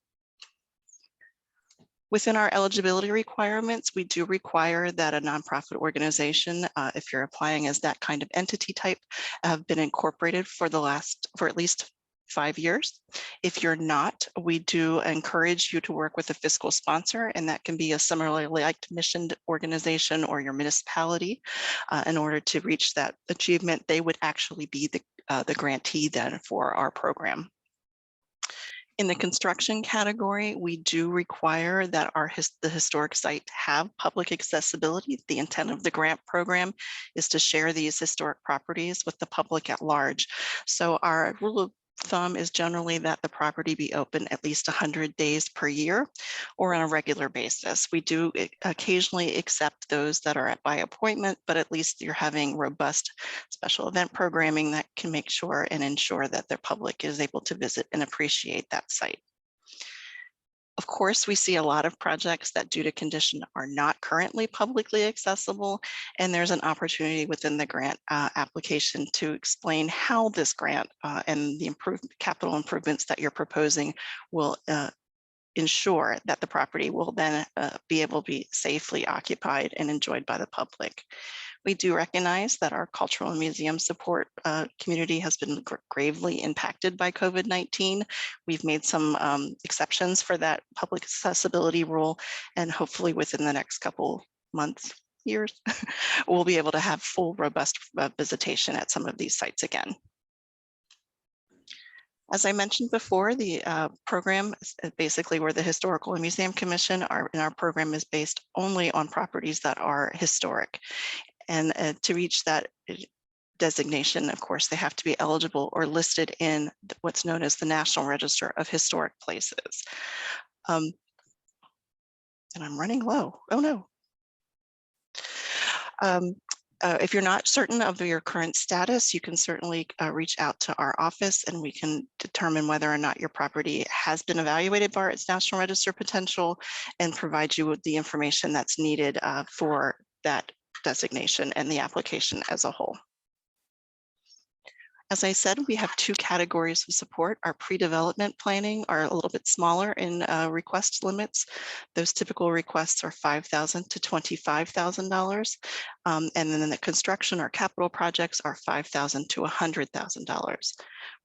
Within our eligibility requirements, we do require that a nonprofit organization, if you're applying as that kind of entity type, have been incorporated for at least 5 years. If you're not, we do encourage you to work with a fiscal sponsor, and that can be a similarly liked missioned organization or your municipality. In order to reach that achievement, they would actually be the grantee then for our program. In the construction category, we do require that the historic site have public accessibility. The intent of the grant program is to share these historic properties with the public at large. So our rule of thumb is generally that the property be open at least 100 days per year or on a regular basis. We do occasionally accept those that are by appointment, but at least you're having robust special event programming that can make sure and ensure that the public is able to visit and appreciate that site. Of course, we see a lot of projects that due to condition are not currently publicly accessible, and there's an opportunity within the grant application to explain how this grant and the capital improvements that you're proposing will ensure that the property will then be able to be safely occupied and enjoyed by the public. We do recognize that our cultural and museum support community has been gravely impacted by COVID-19. We've made some exceptions for that public accessibility rule, and hopefully within the next couple months, years, we'll be able to have full, robust visitation at some of these sites again. As I mentioned before, the program is basically where the Historical and Museum Commission in our program is based only on properties that are historic. And to reach that designation, of course, they have to be eligible or listed in what's known as the National Register of Historic Places. And I'm running low. Oh no. If you're not certain of your current status, you can certainly reach out to our office and we can determine whether or not your property has been evaluated by its National Register potential and provide you with the information that's needed for that designation and the application as a whole. As I said, we have two categories of support. Our pre-development planning are a little bit smaller in request limits. Those typical requests are $5,000 to $25,000. And then the construction or capital projects are $5,000 to $100,000.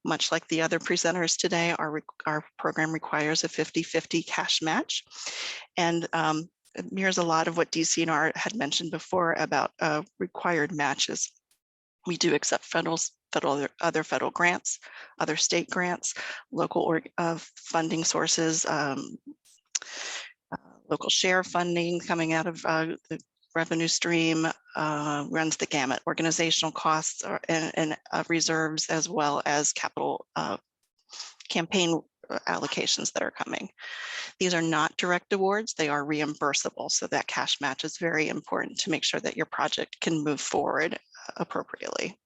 Much like the other presenters today, our program requires a 50-50 cash match. And it mirrors a lot of what DCNR had mentioned before about required matches. We do accept other federal grants, other state grants, local funding sources, local share funding coming out of the revenue stream, runs the gamut, organizational costs and reserves, as well as capital campaign allocations that are coming. These are not direct awards, they are reimbursable. So that cash match is very important to make sure that your project can move forward appropriately.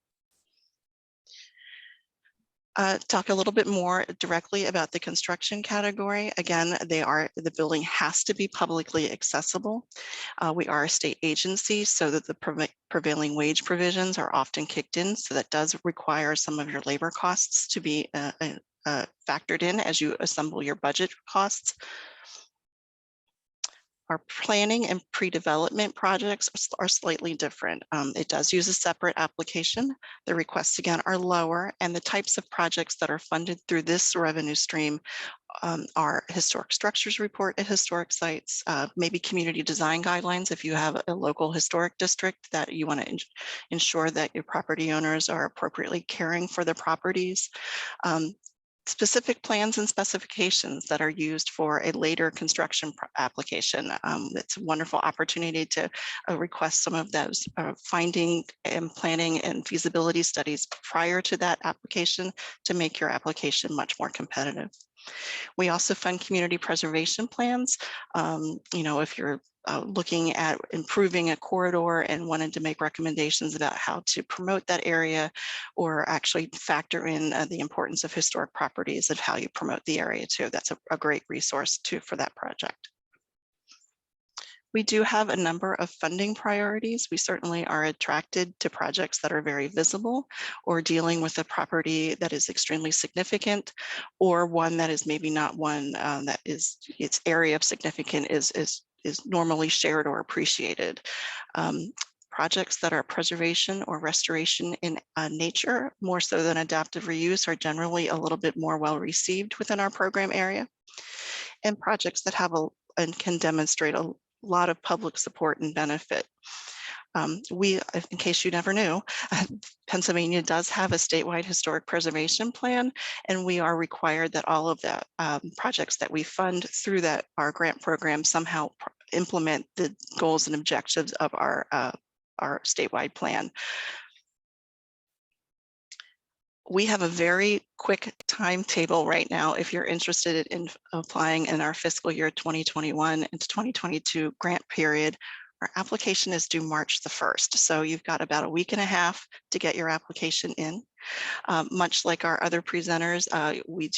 Talk a little bit more directly about the construction category. Again, the building has to be publicly accessible. We are a state agency, so that the prevailing wage provisions are often kicked in. So that does require some of your labor costs to be factored in as you assemble your budget costs. Our planning and pre-development projects are slightly different. It does use a separate application. The requests again are lower, and the types of projects that are funded through this revenue stream are historic structures report at historic sites, maybe community design guidelines if you have a local historic district that you want to ensure that your property owners are appropriately caring for their properties. Specific plans and specifications that are used for a later construction application. It's a wonderful opportunity to request some of those finding and planning and feasibility studies prior to that application to make your application much more competitive. We also fund community preservation plans. If you're looking at improving a corridor and wanted to make recommendations about how to promote that area, or actually factor in the importance of historic properties of how you promote the area too. That's a great resource too for that project. We do have a number of funding priorities. We certainly are attracted to projects that are very visible, or dealing with a property that is extremely significant, or one that is maybe not one that is its area of significance is normally shared or appreciated. Projects that are preservation or restoration in nature, more so than adaptive reuse, are generally a little bit more well received within our program area. And projects that have and can demonstrate a lot of public support and benefit. In case you never knew, Pennsylvania does have a statewide historic preservation plan, and we are required that all of the projects that we fund through our grant program somehow implement the goals and objectives of our statewide plan. We have a very quick timetable right now if you're interested in applying in our fiscal year 2021 into 2022 grant period. Our application is due March the 1st. So you've got about a week and a half to get your application in. Much like our other presenters, we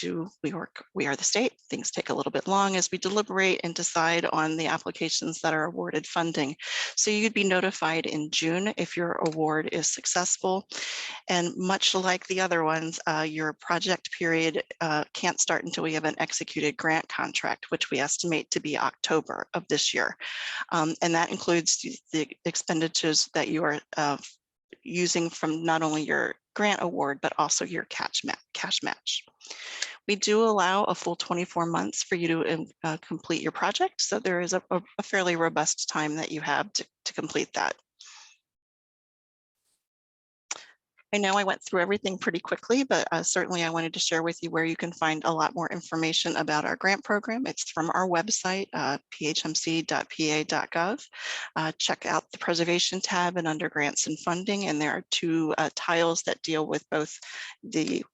are the state. Things take a little bit long as we deliberate and decide on the applications that are awarded funding. So you'd be notified in June if your award is successful. And much like the other ones, your project period can't start until we have an executed grant contract, which we estimate to be October of this year. And that includes the expenditures that you are using from not only your grant award, but also your cash match. We do allow a full 24 months for you to complete your project. So there is a fairly robust time that you have to complete that. I know I went through everything pretty quickly, but certainly I wanted to share with you where you can find a lot more information about our grant program. It's from our website, phmc.pa.gov. Check out the preservation tab and under grants and funding. And there are two tiles that deal with both.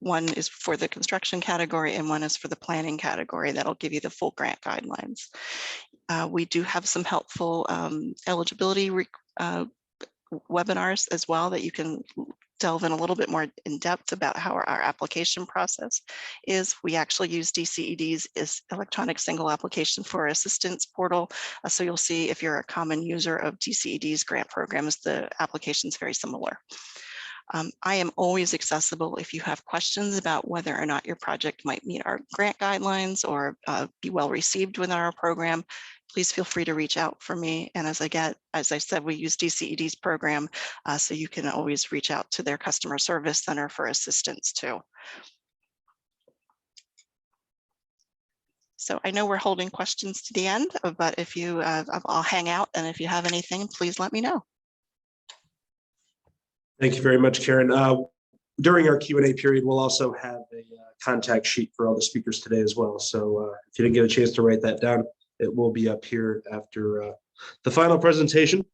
One is for the construction category and one is for the planning category. That'll give you the full grant guidelines. We do have some helpful eligibility webinars as well that you can delve in a little bit more in depth about how our application process is. We actually use DCED's electronic single application for assistance portal. So you'll see if you're a common user of DCED's grant programs, the application is very similar. I am always accessible if you have questions about whether or not your project might meet our grant guidelines or be well received within our program. Please feel free to reach out for me. And as I said, we use DCED's program, so you can always reach out to their customer service center for assistance too. So I know we're holding questions to the end, but if you, I'll hang out, and if you have anything, please let me know. Thank you very much, Karen. During our Q&A period, we'll also have a contact sheet for all the speakers today as well. So if you didn't get a chance to write that down, it will be up here after the final presentation.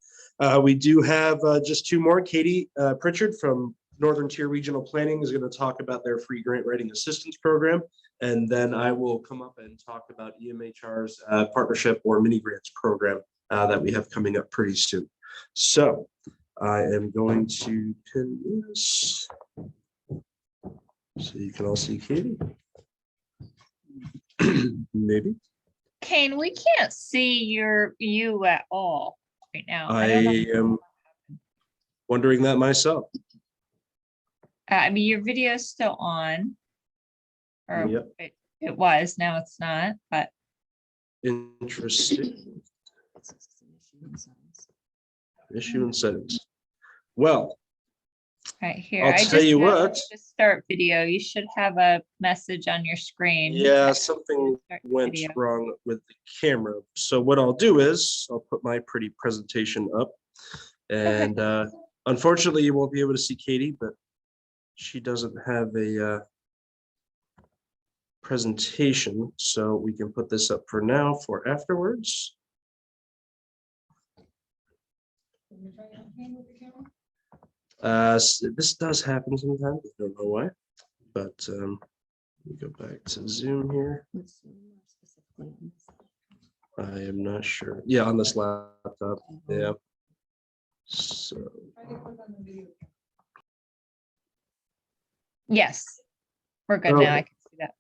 We do have just two more. Katie Pritchard from Northern Tier Regional Planning is going to talk about their free grant writing assistance program. And then I will come up and talk about EMHR's partnership or mini grants program that we have coming up pretty soon. So I am going to pin this so you can all see Katie. Maybe. Kane, we can't see you at all right now. I don't know. am wondering that myself. I mean, your video is still on. Or Yep. it was, now it's not, but Interesting. Issue and settings. Well, right here. I'll I tell just you asked what. you to start video. You should have a message on your screen. Yeah, something Start went video. wrong with the camera. So what I'll do is I'll put my pretty presentation up. And unfortunately, you won't be able to see Katie, but she doesn't have a presentation. So we can put this up for now for afterwards. This does happen sometimes. I don't know why, but let me go back to Zoom here. I am not sure. Yeah, on this laptop. Yeah. So Yes, we're good now. I can see that.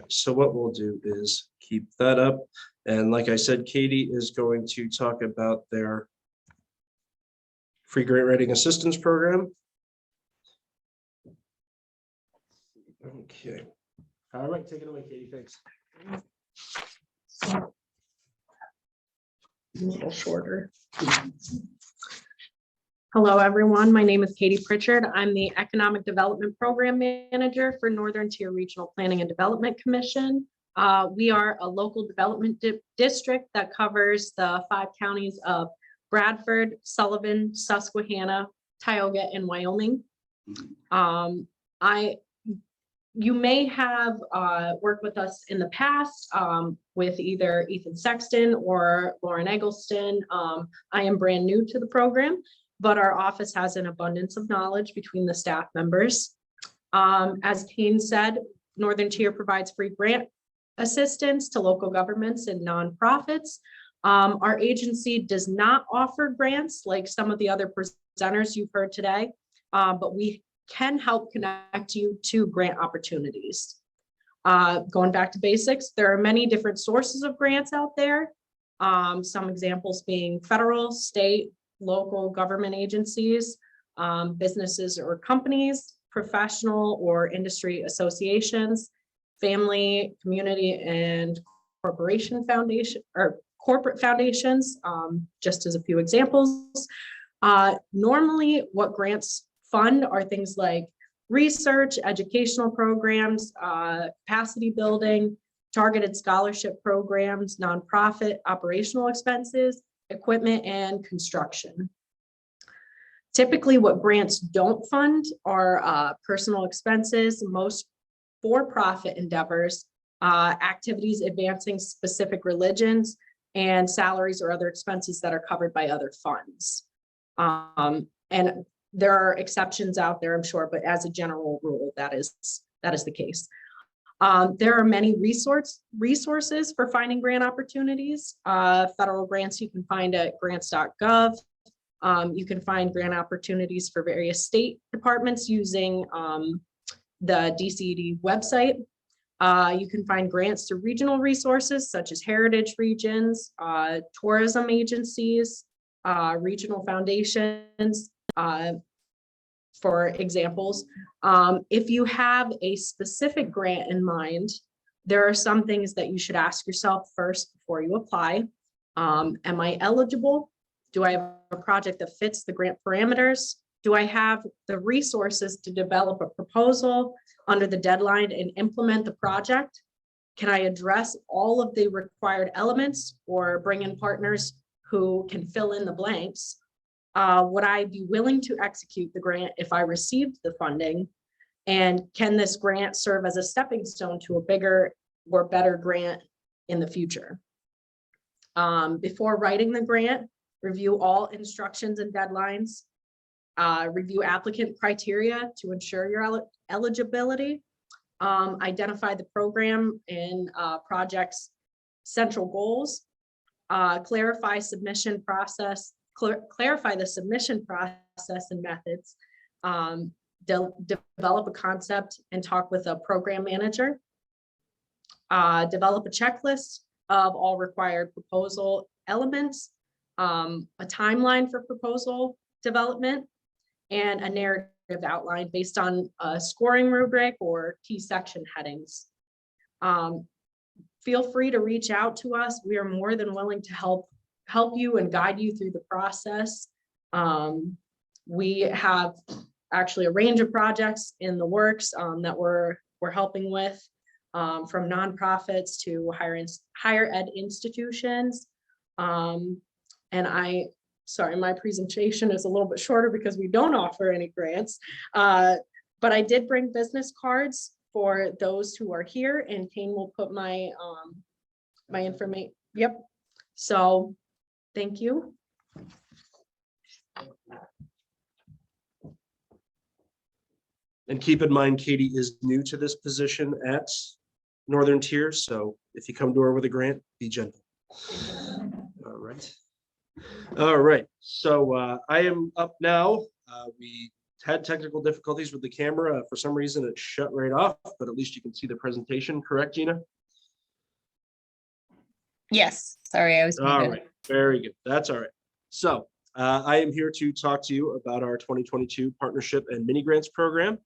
so what we'll do is keep that up. And like I said, Katie is going to talk about their free grant writing assistance program. Okay. All right, take it away, Katie. Thanks. A little shorter. Hello, everyone. My name is Katie Pritchard. I'm the Economic Development Program Manager for Northern Tier Regional Planning and Development Commission. We are a local development district that covers the 5 counties of Bradford, Sullivan, Susquehanna, Tioga, and Wyoming. You may have worked with us in the past with either Ethan Sexton or Lauren Eggleston. I am brand new to the program, but our office has an abundance of knowledge between the staff members. As Kane said, Northern Tier provides free grant assistance to local governments and nonprofits. Our agency does not offer grants like some of the other presenters you've heard today, but we can help connect you to grant opportunities. Going back to basics, there are many different sources of grants out there. Some examples being federal, state, local government agencies, businesses or companies, professional or industry associations, family, community, and corporation foundation or corporate foundations, just as a few examples. Normally what grants fund are things like research, educational programs, capacity building, targeted scholarship programs, nonprofit operational expenses, equipment, and construction. Typically, what grants don't fund are personal expenses, most for-profit endeavors, activities advancing specific religions, and salaries or other expenses that are covered by other funds. And there are exceptions out there, I'm sure, but as a general rule, that is the case. There are many resources for finding grant opportunities. Federal grants you can find at grants.gov. You can find grant opportunities for various state departments using the DCED website. You can find grants to regional resources such as heritage regions, tourism agencies, regional foundations, for examples. If you have a specific grant in mind, there are some things that you should ask yourself first before you apply. Am I eligible? Do I have a project that fits the grant parameters? Do I have the resources to develop a proposal under the deadline and implement the project? Can I address all of the required elements or bring in partners who can fill in the blanks? Would I be willing to execute the grant if I received the funding? And can this grant serve as a stepping stone to a bigger or better grant in the future? Before writing the grant, review all instructions and deadlines, review applicant criteria to ensure your eligibility, identify the program and project's central goals, clarify the submission process and methods, develop a concept and talk with a program manager, develop a checklist of all required proposal elements, a timeline for proposal development, and a narrative outline based on a scoring rubric or key section headings. Feel free to reach out to us. We are more than willing to help you and guide you through the process. We have actually a range of projects in the works that we're helping with, from nonprofits to higher ed institutions. And sorry, my presentation is a little bit shorter because we don't offer any grants, but I did bring business cards for those who are here, and Kane will put my my information. Yep. So thank you. And keep in mind, Katie is new to this position at Northern Tier, so if you come to her with a grant, be gentle. All right. All right, so I am up now. We had technical difficulties with the camera. For some reason, it shut right off, but at least you can see the presentation, correct, Gina? Yes, sorry, I was All muted. right, very good. That's all right. So I am here to talk to you about our 2022 partnership and mini grants program.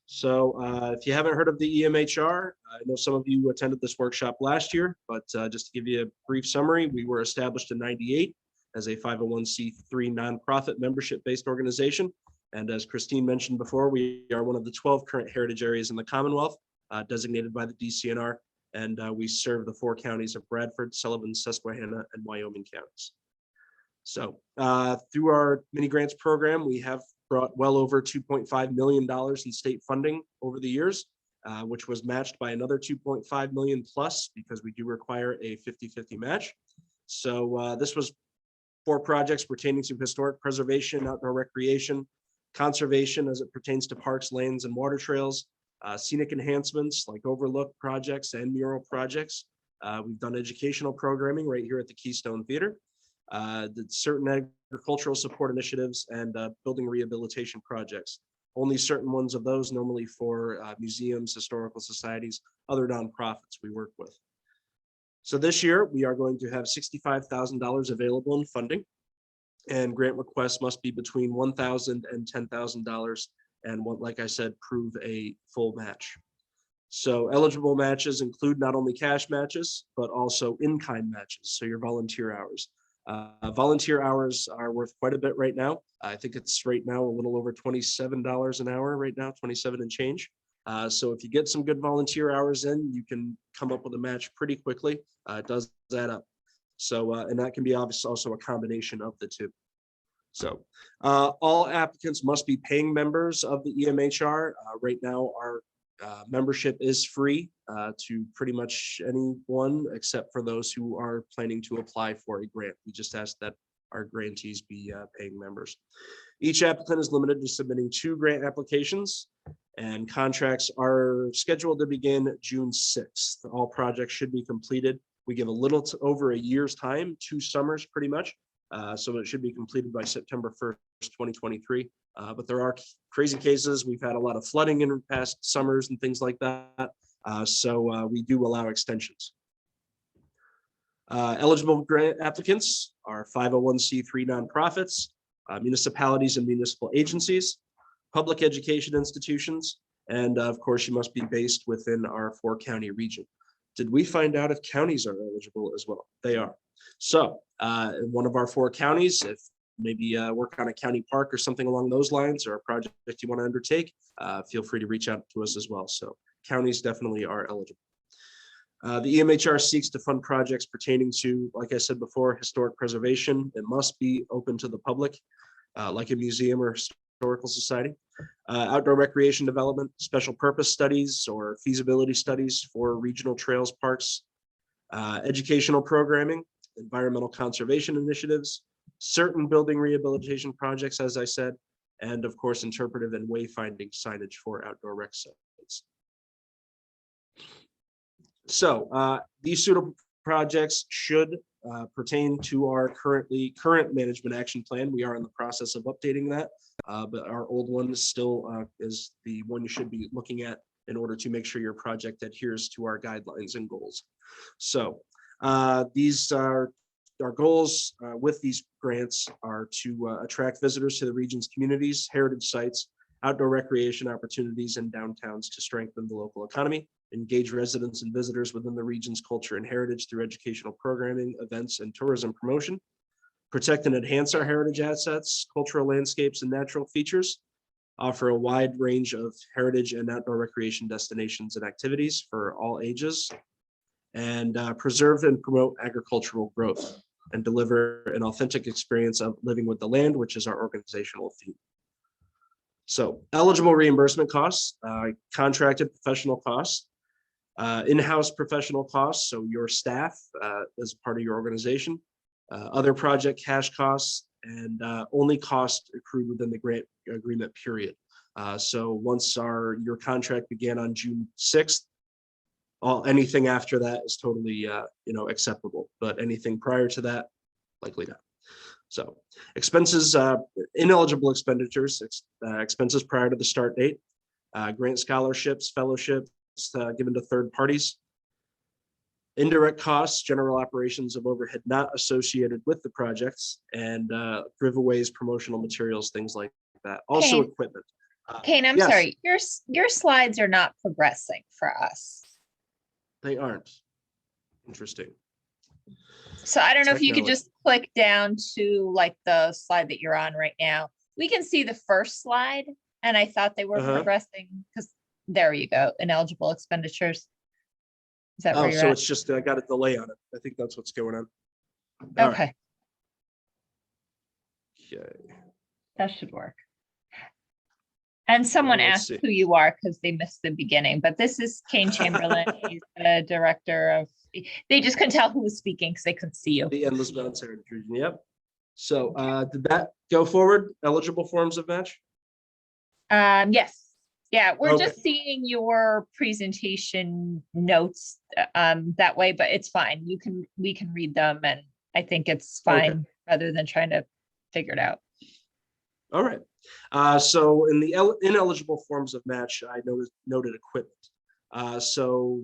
So if you haven't heard of the EMHR, I know some of you attended this workshop last year, but just to give you a brief summary, we were established in '98 as a 501c3 nonprofit membership-based organization. And as Christine mentioned before, we are one of the 12 current heritage areas in the Commonwealth, designated by the DCNR. And we serve the 4 counties of Bradford, Sullivan, Susquehanna, and Wyoming counties. So through our mini grants program, we have brought well over $2.5 million in state funding over the years, which was matched by another 2.5 million plus, because we do require a 50-50 match. So this was 4 projects pertaining to historic preservation, outdoor recreation, conservation as it pertains to parks, lanes, and water trails, scenic enhancements like overlook projects and mural projects. We've done educational programming right here at the Keystone Theater, did certain agricultural support initiatives, and building rehabilitation projects. Only certain ones of those normally for museums, historical societies, other nonprofits we work with. So this year, we are going to have $65,000 available in funding, and grant requests must be between $1,000 and $10,000, and like I said, prove a full match. So eligible matches include not only cash matches, but also in-kind matches, so your volunteer hours. Volunteer hours are worth quite a bit right now. I think it's right now a little over $27 an hour right now, 27 and change. So if you get some good volunteer hours in, you can come up with a match pretty quickly. It does add up. So, and that can be obviously also a combination of the two. So all applicants must be paying members of the EMHR. Right now, our membership is free to pretty much anyone except for those who are planning to apply for a grant. We just ask that our grantees be paying members. Each applicant is limited to submitting 2 grant applications, and contracts are scheduled to begin June 6th. All projects should be completed. We give a little over a year's time, 2 summers pretty much. So it should be completed by September 1st, 2023. But there are crazy cases. We've had a lot of flooding in past summers and things like that. So we do allow extensions. Eligible grant applicants are 501c3 nonprofits, municipalities and municipal agencies, public education institutions, and of course, you must be based within our 4-county region. Did we find out if counties are eligible as well? They are. So in one of our 4 counties, if maybe work on a county park or something along those lines, or a project you want to undertake, feel free to reach out to us as well. So counties definitely are eligible. The EMHR seeks to fund projects pertaining to, like I said before, historic preservation. It must be open to the public, like a museum or historical society. Outdoor recreation development, special purpose studies or feasibility studies for regional trails, parks, educational programming, environmental conservation initiatives, certain building rehabilitation projects, as I said, and of course, interpretive and wayfinding signage for outdoor rec sites. So these suitable projects should pertain to our current management action plan. We are in the process of updating that, but our old one still is the one you should be looking at in order to make sure your project adheres to our guidelines and goals. So these are our goals with these grants are to attract visitors to the region's communities, heritage sites, outdoor recreation opportunities, and downtowns to strengthen the local economy, engage residents and visitors within the region's culture and heritage through educational programming, events, and tourism promotion, protect and enhance our heritage assets, cultural landscapes, and natural features, offer a wide range of heritage and outdoor recreation destinations and activities for all ages, and preserve and promote agricultural growth and deliver an authentic experience of living with the land, which is our organizational theme. So eligible reimbursement costs, contracted professional costs, in-house professional costs, so your staff as part of your organization, other project cash costs, and only cost accrued within the grant agreement period. So once your contract began on June 6th, anything after that is totally acceptable, but anything prior to that, likely not. So expenses, ineligible expenditures, expenses prior to the start date, grant scholarships, fellowships given to third parties, indirect costs, general operations of overhead not associated with the projects, and giveaways, promotional materials, things like that. Also Kane. equipment. Kane, I'm yes. sorry, your slides are not progressing for us. They aren't. Interesting. So I don't know if you could Technology. just click down to like the slide that you're on right now. We can see the first slide, and I thought they were progressing because there you go, ineligible expenditures. Is that where Oh, you're so at? it's just I got a delay on it. I think that's what's going on. All right. Okay, Okay. that should work. And someone Let's asked see. who you are because they missed the beginning, but this is Kane Chamberlain. He's the director of, they just couldn't tell who was speaking because they couldn't see you. The Endless Mountains Heritage Region. Yep. So did that go forward? Eligible forms of match? Yes. Yeah, we're Okay. just seeing your presentation notes that way, but it's fine. We can read them, and I think it's fine rather than trying to figure it out. All right. So in the ineligible forms of match, I noted equipment. So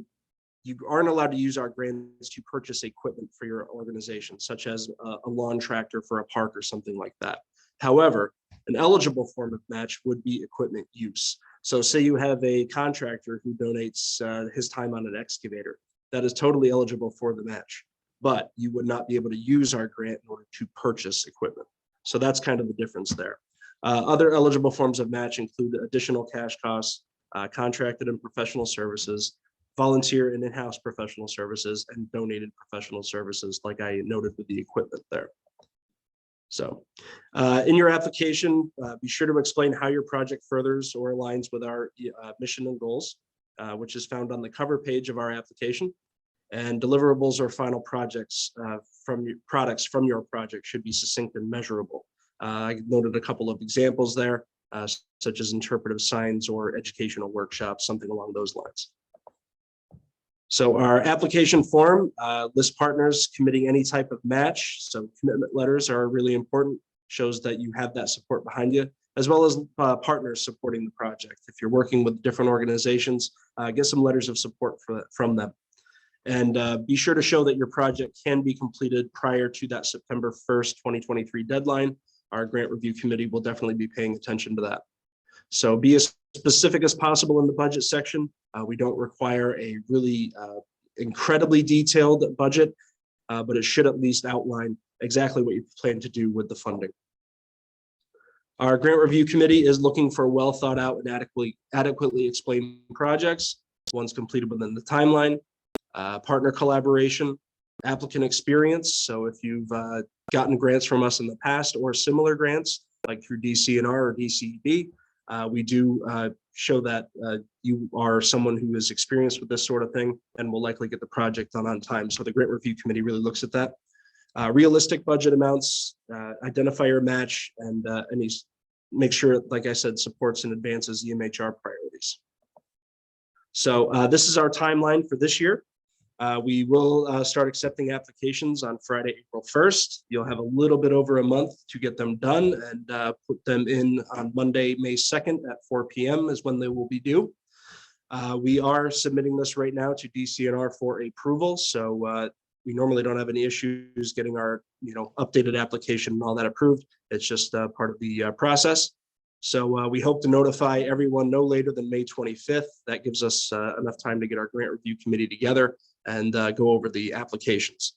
you aren't allowed to use our grants to purchase equipment for your organization, such as a lawn tractor for a park or something like that. However, an eligible form of match would be equipment use. So say you have a contractor who donates his time on an excavator, that is totally eligible for the match, but you would not be able to use our grant in order to purchase equipment. So that's kind of the difference there. Other eligible forms of match include additional cash costs, contracted and professional services, volunteer and in-house professional services, and donated professional services, like I noted with the equipment there. So in your application, be sure to explain how your project furthers or aligns with our mission and goals, which is found on the cover page of our application. And deliverables or final projects products from your project should be succinct and measurable. I noted a couple of examples there, such as interpretive signs or educational workshops, something along those lines. So our application form lists partners committing any type of match. So commitment letters are really important, shows that you have that support behind you, as well as partners supporting the project. If you're working with different organizations, get some letters of support from them. And be sure to show that your project can be completed prior to that September 1st, 2023 deadline. Our grant review committee will definitely be paying attention to that. So be as specific as possible in the budget section. We don't require a really incredibly detailed budget, but it should at least outline exactly what you plan to do with the funding. Our grant review committee is looking for well thought out and adequately explained projects, ones completed within the timeline. partner collaboration, applicant experience. So if you've gotten grants from us in the past or similar grants, like through DCNR or DCD, we do show that you are someone who is experienced with this sort of thing and will likely get the project done on time. So the grant review committee really looks at that. Realistic budget amounts, identify your match, and make sure, like I said, supports and advances the MHR priorities. So this is our timeline for this year. We will start accepting applications on Friday, April 1st. You'll have a little bit over a month to get them done and put them in on Monday, May 2nd at 4 p.m. is when they will be due. We are submitting this right now to DCNR for approval. So we normally don't have any issues getting our updated application and all that approved. It's just part of the process. So we hope to notify everyone no later than May 25th. That gives us enough time to get our grant review committee together and go over the applications.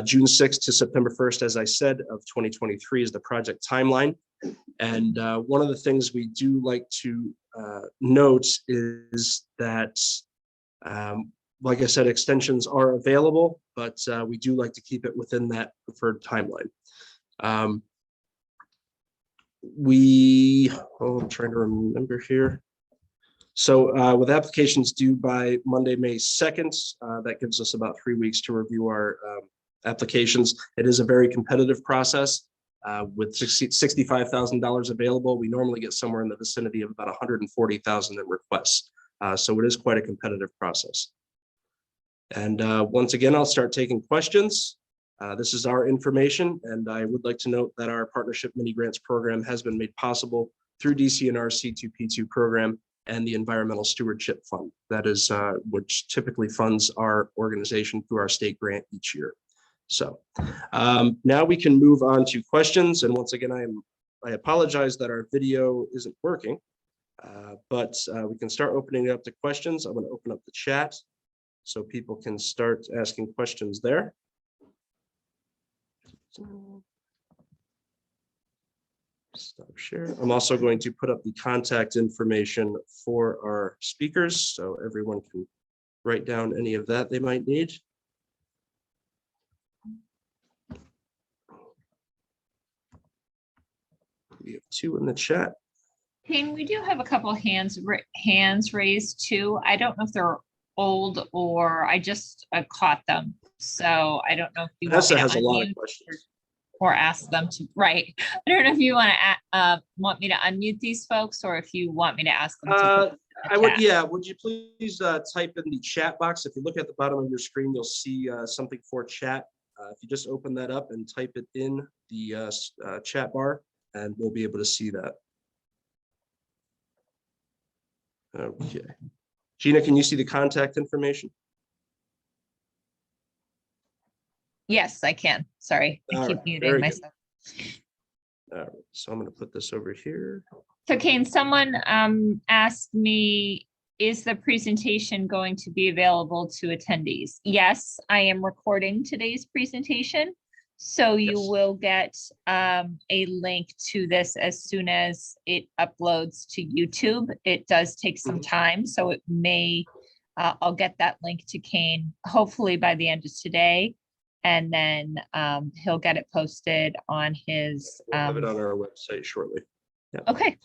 June 6th to September 1st, as I said, of 2023 is the project timeline. And one of the things we do like to note is that, like I said, extensions are available, but we do like to keep it within that preferred timeline. I'm trying to remember here. So with applications due by Monday, May 2nd, that gives us about 3 weeks to review our applications. It is a very competitive process with $65,000 available. We normally get somewhere in the vicinity of about 140,000 in requests. So it is quite a competitive process. And once again, I'll start taking questions. This is our information, and I would like to note that our partnership mini grants program has been made possible through DCNR C2P2 program and the Environmental Stewardship Fund. That is which typically funds our organization through our state grant each year. So now we can move on to questions. And once again, I apologize that our video isn't working, but we can start opening it up to questions. I'm going to open up the chat so people can start asking questions there. Stop share. I'm also going to put up the contact information for our speakers so everyone can write down any of that they might need. We have 2 in the chat. Kane, we do have a couple hands raised too. I don't know if they're old or I just caught them. So I don't know if you Vanessa has a lot of questions. Or ask them to, right. I don't know if you want me to unmute these folks or if you want me to ask them to. Would you please type in the chat box? If you look at the bottom of your screen, you'll see something for chat. If you just open that up and type it in the chat bar, and we'll be able to see that. Okay. Gina, can you see the contact information? Yes, I can. Sorry, I keep muting myself. All right, so I'm going to put this over here. So Kane, someone asked me, is the presentation going to be available to attendees? Yes, I am recording today's presentation. So you will get a link to this as soon as it uploads to YouTube. It does take some time, so it may, I'll get that link to Kane hopefully by the end of today. And then he'll get it posted on his. We'll have it on our website shortly. Yeah. Okay.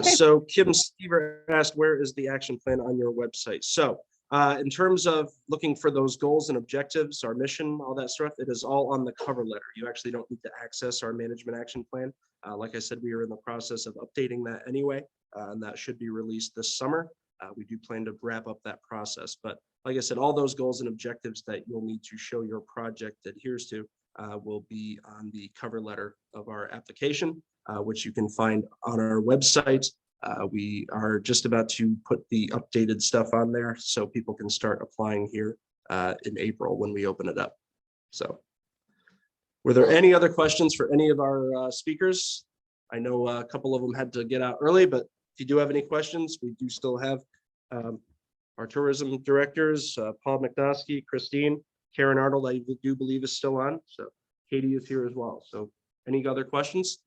So Kim Stever asked, where is the action plan on your website? So in terms of looking for those goals and objectives, our mission, all that stuff, it is all on the cover letter. You actually don't need to access our management action plan. Like I said, we are in the process of updating that anyway, and that should be released this summer. We do plan to wrap up that process, but like I said, all those goals and objectives that you'll need to show your project adheres to will be on the cover letter of our application, which you can find on our website. We are just about to put the updated stuff on there so people can start applying here in April when we open it up. So were there any other questions for any of our speakers? I know a couple of them had to get out early, but if you do have any questions, we do still have our tourism directors, Paul McDoskey, Christine, Karen Arnold, I do believe is still on. So Katie is here as well. So any other questions?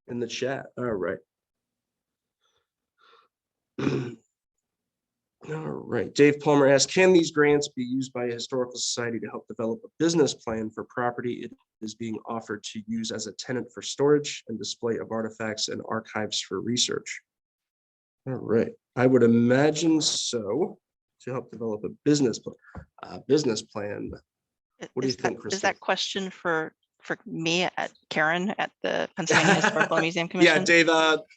In the chat. All right. All right, Dave Palmer asks, can these grants be used by a historical society to help develop a business plan for property it is being offered to use as a tenant for storage and display of artifacts and archives for research? All right, I would imagine so, to help develop a business plan. What do you think, Is Christine? that question for me at Karen at the Pennsylvania Historical Museum Commission? Yeah, Dave,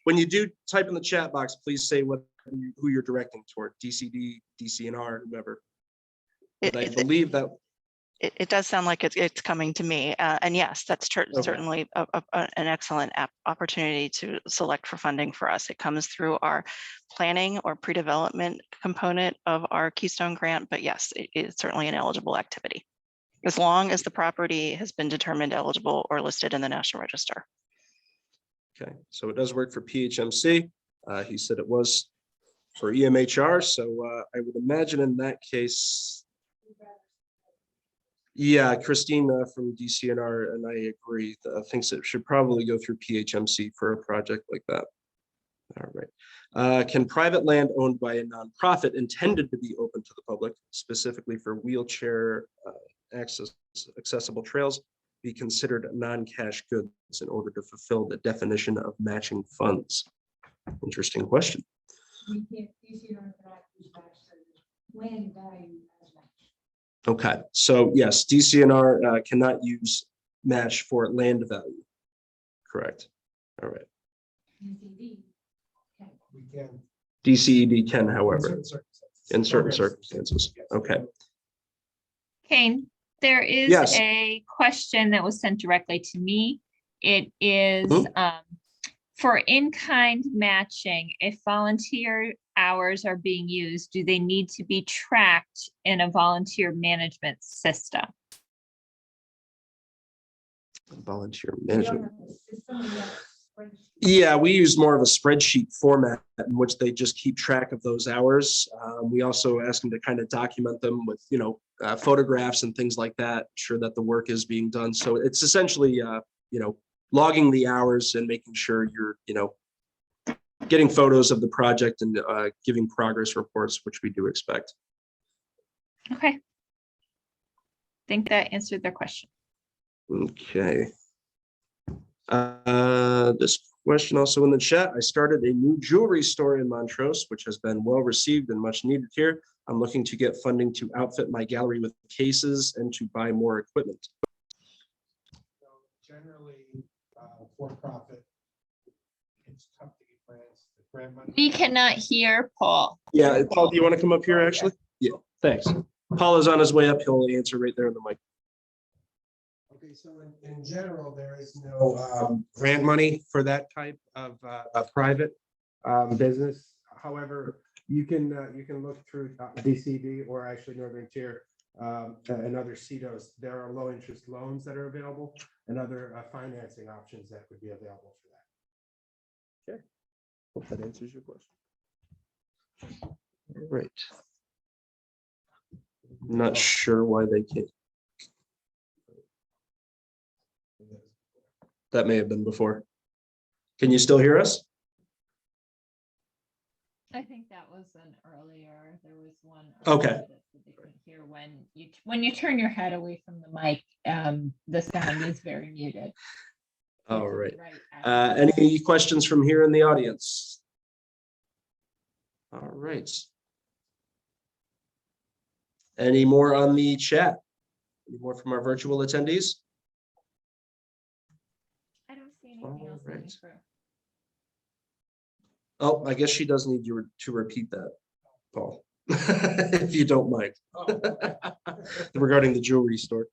when you do type in the chat box, please say who you're directing toward, DCD, DCNR, whoever. But I believe that. It does sound like it's coming to me. And yes, that's certainly an excellent opportunity to select for funding for us. It comes through our planning or pre-development component of our Keystone grant, but yes, it is certainly an eligible activity, as long as the property has been determined eligible or listed in the National Register. Okay, so it does work for PHMC. He said it was for EMHR, so I would imagine in that case, yeah, Christine from DCNR and I agree. Thinks it should probably go through PHMC for a project like that. All right. Can private land owned by a nonprofit intended to be open to the public, specifically for wheelchair accessible trails, be considered non-cash goods in order to fulfill the definition of matching funds? Interesting question. Okay, so yes, DCNR cannot use match for land value. Correct. All right. We can. DCED can, however, in certain circumstances. Okay. Kane, there is Yes. a question that was sent directly to me. It is Mhm. For in-kind matching, if volunteer hours are being used, do they need to be tracked in a volunteer management system? Volunteer management. Yeah, we use more of a spreadsheet format in which they just keep track of those hours. We also ask them to kind of document them with, photographs and things like that, sure that the work is being done. So it's essentially, logging the hours and making sure you're, getting photos of the project and giving progress reports, which we do expect. Okay. Think that answered their question. Okay. This question also in the chat. I started a new jewelry store in Montrose, which has been well received and much needed here. I'm looking to get funding to outfit my gallery with cases and to buy more equipment. So generally, for profit, it's tough to get grants. The grant money. We cannot hear Paul. Yeah, Paul, do you want to come up here actually? Yeah, thanks. Paul is on his way up. He'll answer right there in the mic. Okay, so in general, there is no grant money for that type of a private business. However, you can look through DCD or actually Northern Tier and other CEDOs. There are low interest loans that are available and other financing options that would be available for that. Okay, hope that answers your question. All right. I'm not sure why they can't. That may have been before. Can you still hear us? I think that was an earlier, there was one. Okay. earlier that they couldn't hear when you turn your head away from the mic, the sound is very muted. All right. Right. Any questions from here in the audience? All right. Any more on the chat? Any more from our virtual attendees? I don't see anything else. All right. coming through. Oh, I guess she does need you to repeat that, Paul, if you don't mind. Regarding the jewelry store.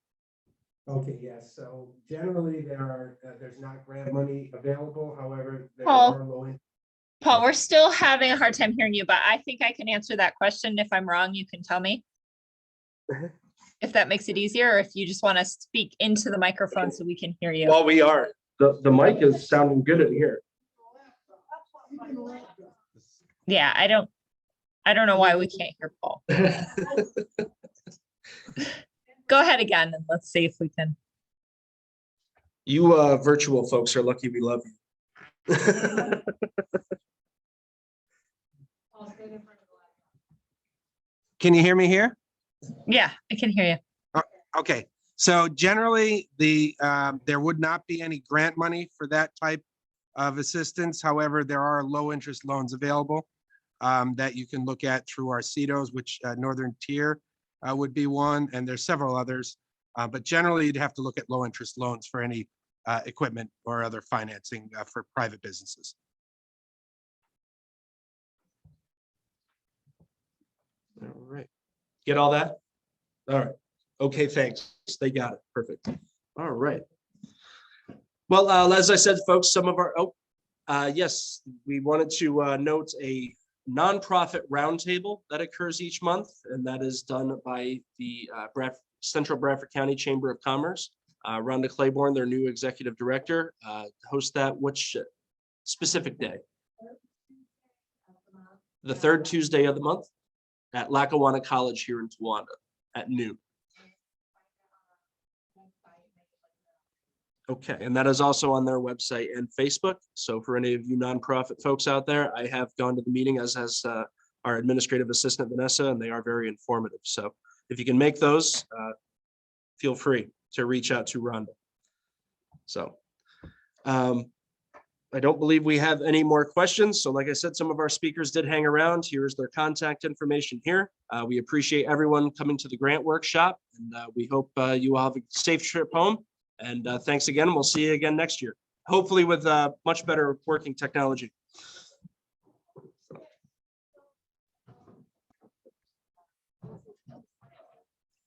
Okay, yes. So generally, there's not grant money available. However, there Paul. are low. Paul, we're still having a hard time hearing you, but I think I can answer that question. If I'm wrong, you can tell me. If that makes it easier, or if you just want to speak into the microphone so we can hear you. Well, we are. The mic is sounding good in here. Yeah, I don't know why we can't hear Paul. Go ahead again and let's see if we can. You virtual folks are lucky we love you. Can you hear me here? Yeah, I can hear you. Okay, so generally, there would not be any grant money for that type of assistance. However, there are low interest loans available that you can look at through our CEDOs, which Northern Tier would be one, and there's several others. But generally, you'd have to look at low interest loans for any equipment or other financing for private businesses. All right. Get all that? All right. Okay, thanks. They got it. Perfect. All right. Well, as I said, folks, some of our, yes, we wanted to note a nonprofit roundtable that occurs each month, and that is done by the Central Bradford County Chamber of Commerce. Rhonda Claiborne, their new executive director, hosts that. Which specific day? The third Tuesday of the month at Lackawanna College here in Towanda at noon. Okay, and that is also on their website and Facebook. So for any of you nonprofit folks out there, I have gone to the meeting, as has our administrative assistant Vanessa, and they are very informative. So if you can make those, feel free to reach out to Rhonda. So I don't believe we have any more questions. So like I said, some of our speakers did hang around. Here's their contact information here. We appreciate everyone coming to the grant workshop, and we hope you all have a safe trip home. And thanks again. We'll see you again next year, hopefully with much better working technology.